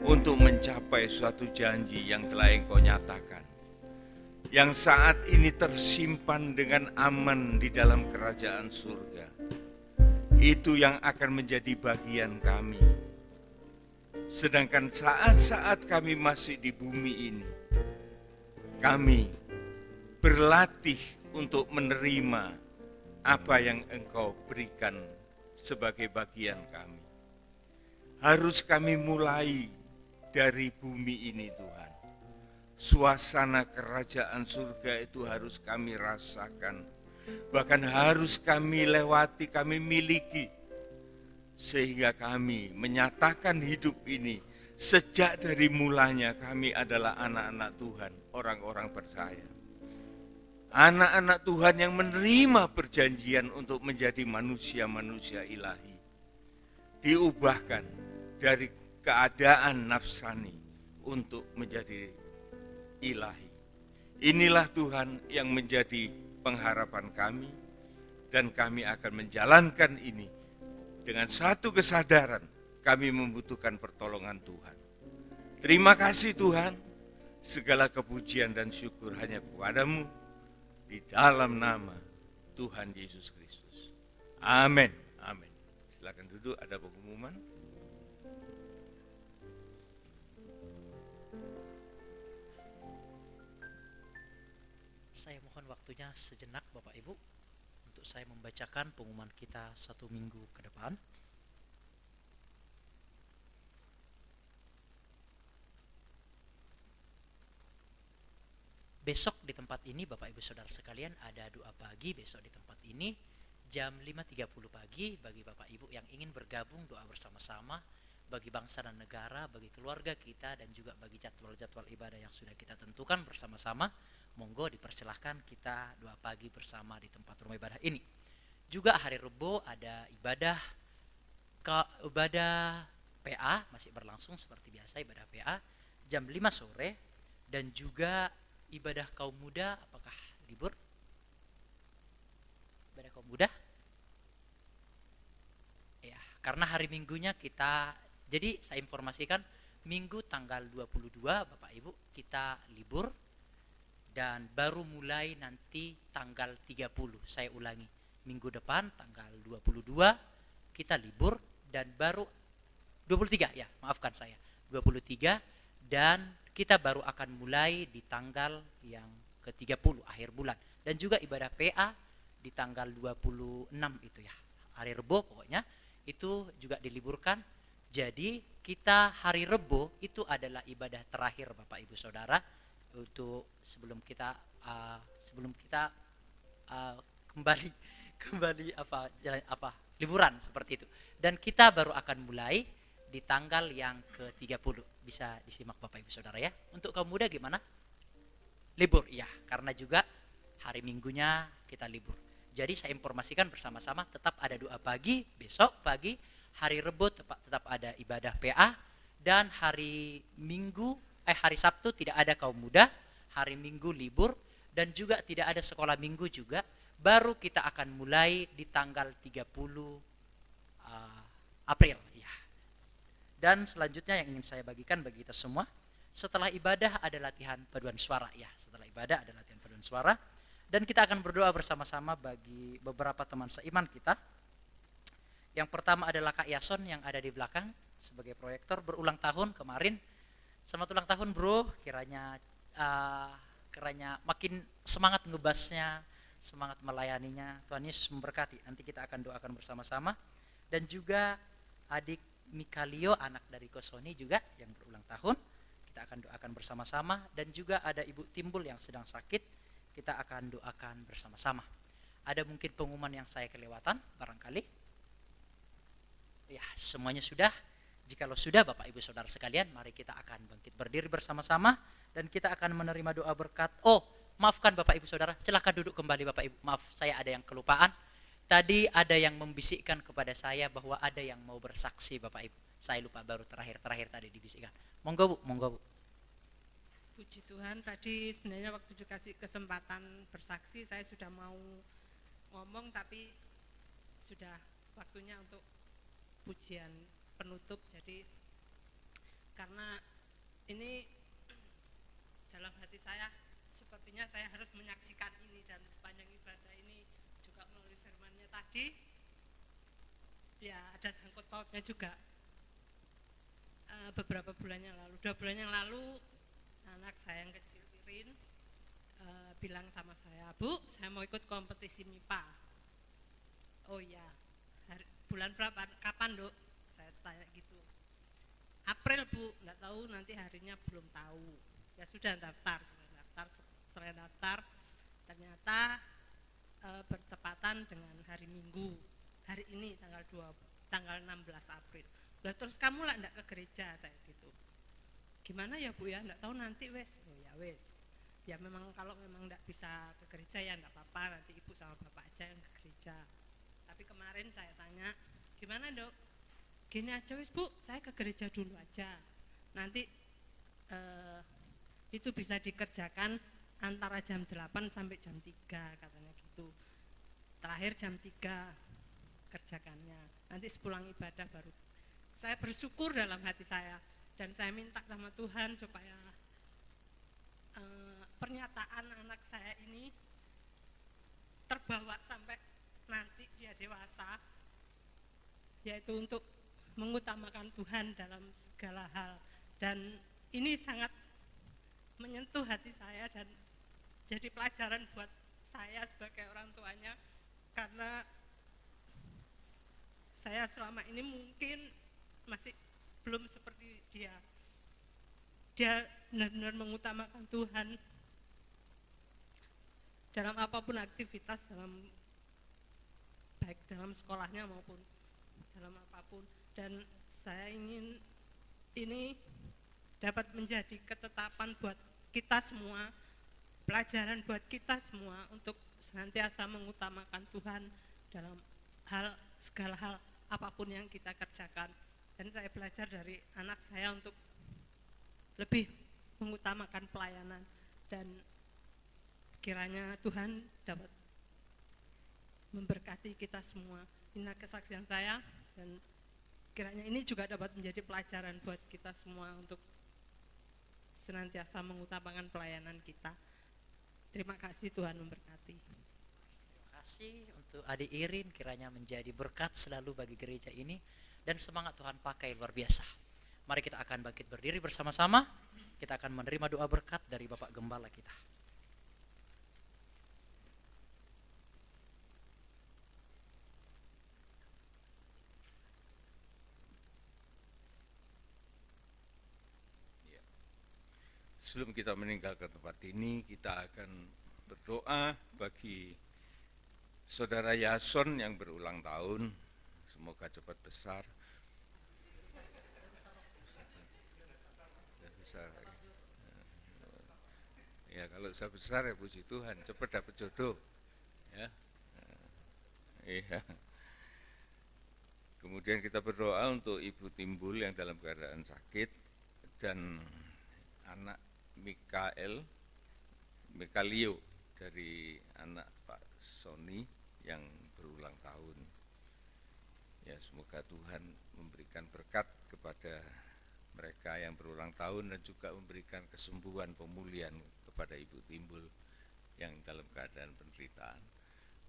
untuk mencapai suatu janji yang telah Engkau nyatakan, yang saat ini tersimpan dengan aman di dalam kerajaan surga. Itu yang akan menjadi bagian kami. Sedangkan saat-saat kami masih di bumi ini, kami berlatih untuk menerima apa yang Engkau berikan sebagai bagian kami. Harus kami mulai dari bumi ini Tuhan. Suasana kerajaan surga itu harus kami rasakan. Bahkan harus kami lewati, kami miliki. Sehingga kami menyatakan hidup ini sejak dari mulanya kami adalah anak-anak Tuhan, orang-orang percaya. Anak-anak Tuhan yang menerima perjanjian untuk menjadi manusia-manusia ilahi. Diubahkan dari keadaan nafsani untuk menjadi ilahi. Inilah Tuhan yang menjadi pengharapan kami, dan kami akan menjalankan ini dengan satu kesadaran kami membutuhkan pertolongan Tuhan. Terima kasih Tuhan, segala kepujian dan syukur hanya kepada-Mu. Di dalam nama Tuhan Yesus Kristus. Amin. Amin. Silakan duduk, ada pengumuman. Saya mohon waktunya sejenak Bapak Ibu untuk saya membacakan pengumuman kita 1 minggu ke depan. Besok di tempat ini Bapak Ibu Saudara sekalian ada doa pagi besok di tempat ini jam 5.30 pagi bagi Bapak Ibu yang ingin bergabung doa bersama-sama bagi bangsa dan negara, bagi keluarga kita dan juga bagi jadwal-jadwal ibadah yang sudah kita tentukan bersama-sama. Monggo dipersilahkan kita doa pagi bersama di tempat rumah ibadah ini. Juga hari Rebo ada ibadah PA masih berlangsung seperti biasa, ibadah PA jam 5 sore dan juga ibadah kaum muda. Apakah libur? Ibadah kaum muda? Ya, karena hari Minggunya kita, jadi saya informasikan Minggu tanggal 22 Bapak Ibu kita libur dan baru mulai nanti tanggal 30. Saya ulangi, minggu depan tanggal 22 kita libur dan baru 23 ya, maafkan saya. 23 dan kita baru akan mulai di tanggal yang ke-30 akhir bulan. Dan juga ibadah PA di tanggal 26 itu ya. Hari Rebo pokoknya itu juga diliburkan. Jadi kita hari Rebo itu adalah ibadah terakhir Bapak Ibu Saudara untuk sebelum kita kembali liburan seperti itu. Dan kita baru akan mulai di tanggal yang ke-30. Bisa disimak Bapak Ibu Saudara ya. Untuk kaum muda gimana? Libur, iya. Karena juga hari Minggunya kita libur. Jadi saya informasikan bersama-sama tetap ada doa pagi, besok pagi, hari Rebo tetap ada ibadah PA, dan hari Sabtu tidak ada kaum muda, hari Minggu libur, dan juga tidak ada sekolah minggu juga. Baru kita akan mulai di tanggal 30 April. Ya. Dan selanjutnya yang ingin saya bagikan bagi kita semua, setelah ibadah ada latihan paduan suara ya. Setelah ibadah ada latihan paduan suara dan kita akan berdoa bersama-sama bagi beberapa teman seiman kita. Yang pertama adalah Kak Yason yang ada di belakang sebagai proyektor berulang tahun kemarin. Selamat ulang tahun bro, kiranya makin semangat ngebasnya, semangat melayaninya. Tuhan Yesus memberkati. Nanti kita akan doakan bersama-sama. Dan juga adik Mikalio, anak dari Kosoni juga yang berulang tahun. Kita akan doakan bersama-sama. Dan juga ada Ibu Timbul yang sedang sakit. kita akan doakan bersama-sama. Ada mungkin pengumuman yang saya kelewatan barangkali? Ya, semuanya sudah. Jikalau sudah Bapak Ibu Saudara sekalian, mari kita akan bangkit berdiri bersama-sama dan kita akan menerima doa berkat. Oh, maafkan Bapak Ibu Saudara, silakan duduk kembali Bapak Ibu. Maaf, saya ada yang kelupaan. Tadi ada yang membisikkan kepada saya bahwa ada yang mau bersaksi Bapak Ibu. Saya lupa, baru terakhir tadi dibisikkan. Monggo Bu, monggo Bu. Puji Tuhan, tadi sebenarnya waktu dikasih kesempatan bersaksi saya sudah mau ngomong, tapi sudah waktunya untuk pujian penutup. Jadi karena ini dalam hati saya, sepertinya saya harus menyaksikan ini, dan sepanjang ibadah ini juga melalui firman-Nya tadi ya ada sangkut pautnya juga. Beberapa bulan yang lalu, 2 bulan yang lalu, anak saya yang kecil Irin bilang sama saya, Bu, saya mau ikut kompetisi MIPA. Oh iya, bulan berapa, kapan Dok? Saya tanya gitu. April Bu, nggak tahu, nanti harinya belum tahu. Ya sudah daftar, setelah daftar ternyata bertepatan dengan hari Minggu, hari ini tanggal 16 April. Lah terus kamu lah enggak ke gereja, saya gitu. Gimana ya Bu ya, enggak tahu nanti wes. Oh ya wes. Ya memang kalau memang enggak bisa ke gereja ya enggak apa-apa, nanti Ibu sama Bapak aja yang ke gereja. Tapi kemarin saya tanya, gimana Dok? Gini aja wes Bu, saya ke gereja dulu aja. Nanti itu bisa dikerjakan antara jam 8 sampai jam 3 katanya gitu. Terakhir jam 3 kerjakannya. Nanti sepulang ibadah baru. Saya bersyukur dalam hati saya, dan saya minta sama Tuhan supaya pernyataan anak saya ini terbawa sampai nanti dia dewasa, yaitu untuk mengutamakan Tuhan dalam segala hal. Dan ini sangat menyentuh hati saya dan jadi pelajaran buat saya sebagai orang tuanya, karena saya selama ini mungkin masih belum seperti dia. Dia benar-benar mengutamakan Tuhan dalam apapun aktivitas, baik dalam sekolahnya maupun dalam apapun. Dan saya ingin ini dapat menjadi ketetapan buat kita semua, pelajaran buat kita semua untuk senantiasa mengutamakan Tuhan dalam segala hal apapun yang kita kerjakan. Dan saya belajar dari anak saya untuk lebih mengutamakan pelayanan, dan kiranya Tuhan dapat memberkati kita semua. Inilah kesaksian saya, dan kiranya ini juga dapat menjadi pelajaran buat kita semua untuk senantiasa mengutamakan pelayanan kita. Terima kasih, Tuhan memberkati. Terima kasih untuk adik Irin, kiranya menjadi berkat selalu bagi gereja ini, dan semangat Tuhan pakai luar biasa. Mari kita akan bangkit berdiri bersama-sama. Kita akan menerima doa berkat dari Bapak Gembala kita. Sebelum kita meninggalkan tempat ini, kita akan berdoa bagi Saudara Yason yang berulang tahun. Semoga cepat besar. Ya, kalau saya besar ya puji Tuhan, cepat dapat jodoh. Ya. Iya. Kemudian kita berdoa untuk Ibu Timbul yang dalam keadaan sakit, dan anak Mikalio dari anak Pak Sony yang berulang tahun. Ya, semoga Tuhan memberikan berkat kepada mereka yang berulang tahun, dan juga memberikan kesembuhan, pemulihan kepada Ibu Timbul yang dalam keadaan penderitaan.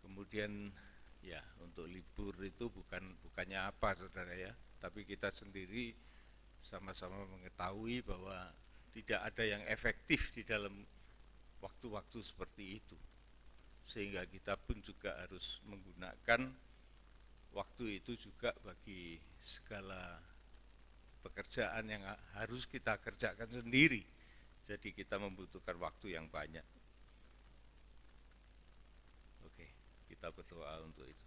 Kemudian ya, untuk libur itu bukannya apa saudara ya, tapi kita sendiri sama-sama mengetahui bahwa tidak ada yang efektif di dalam waktu-waktu seperti itu, sehingga kita pun juga harus menggunakan waktu itu juga bagi segala pekerjaan yang harus kita kerjakan sendiri. Jadi kita membutuhkan waktu yang banyak. kita berdoa untuk itu.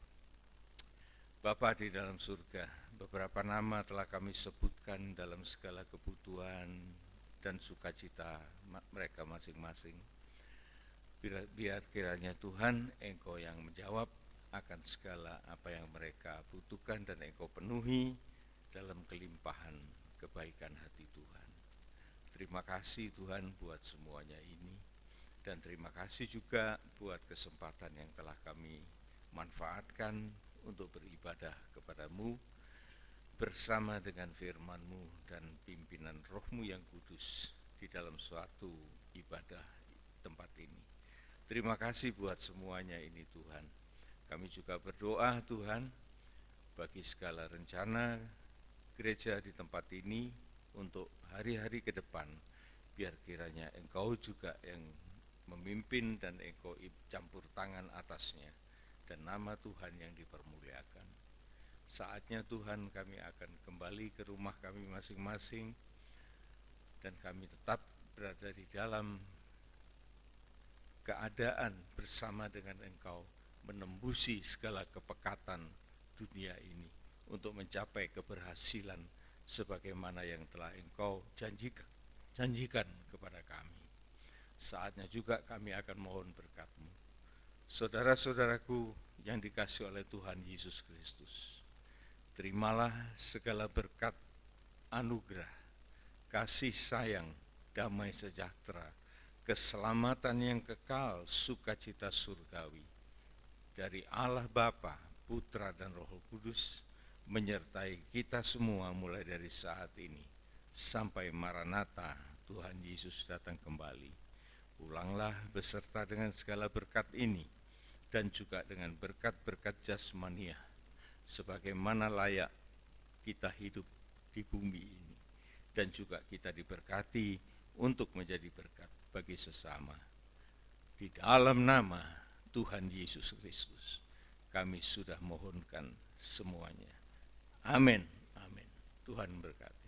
Bapa di dalam surga, beberapa nama telah kami sebutkan dalam segala kebutuhan dan sukacita mereka masing-masing. Biar kiranya Tuhan, Engkau yang menjawab akan segala apa yang mereka butuhkan dan Engkau penuhi dalam kelimpahan kebaikan hati Tuhan. Terima kasih Tuhan buat semuanya ini, dan terima kasih juga buat kesempatan yang telah kami manfaatkan untuk beribadah kepadamu bersama dengan firman-Mu dan pimpinan Roh-Mu yang kudus di dalam suatu ibadah tempat ini. Terima kasih buat semuanya ini Tuhan. Kami juga berdoa Tuhan bagi segala rencana gereja di tempat ini untuk hari-hari ke depan, biar kiranya Engkau juga yang memimpin dan Engkau campur tangan atasnya, dan nama Tuhan yang dipermuliakan. Saatnya Tuhan kami akan kembali ke rumah kami masing-masing, dan kami tetap berada di dalam keadaan bersama dengan Engkau, menembusi segala kepekatan dunia ini untuk mencapai keberhasilan sebagaimana yang telah Engkau janjikan kepada kami. Saatnya juga kami akan mohon berkat-Mu. Saudara-saudaraku yang dikasihi oleh Tuhan Yesus Kristus, terimalah segala berkat, anugerah, kasih sayang, damai sejahtera, keselamatan yang kekal, sukacita surgawi dari Allah Bapa, Putra dan Roh Kudus menyertai kita semua mulai dari saat ini sampai Maranatha Tuhan Yesus datang kembali. Pulanglah beserta dengan segala berkat ini dan juga dengan berkat-berkat jasmania sebagaimana layak kita hidup di bumi ini, dan juga kita diberkati untuk menjadi berkat bagi sesama. Di dalam nama Tuhan Yesus Kristus kami sudah mohonkan semuanya. Amin. Amin. Tuhan berkati.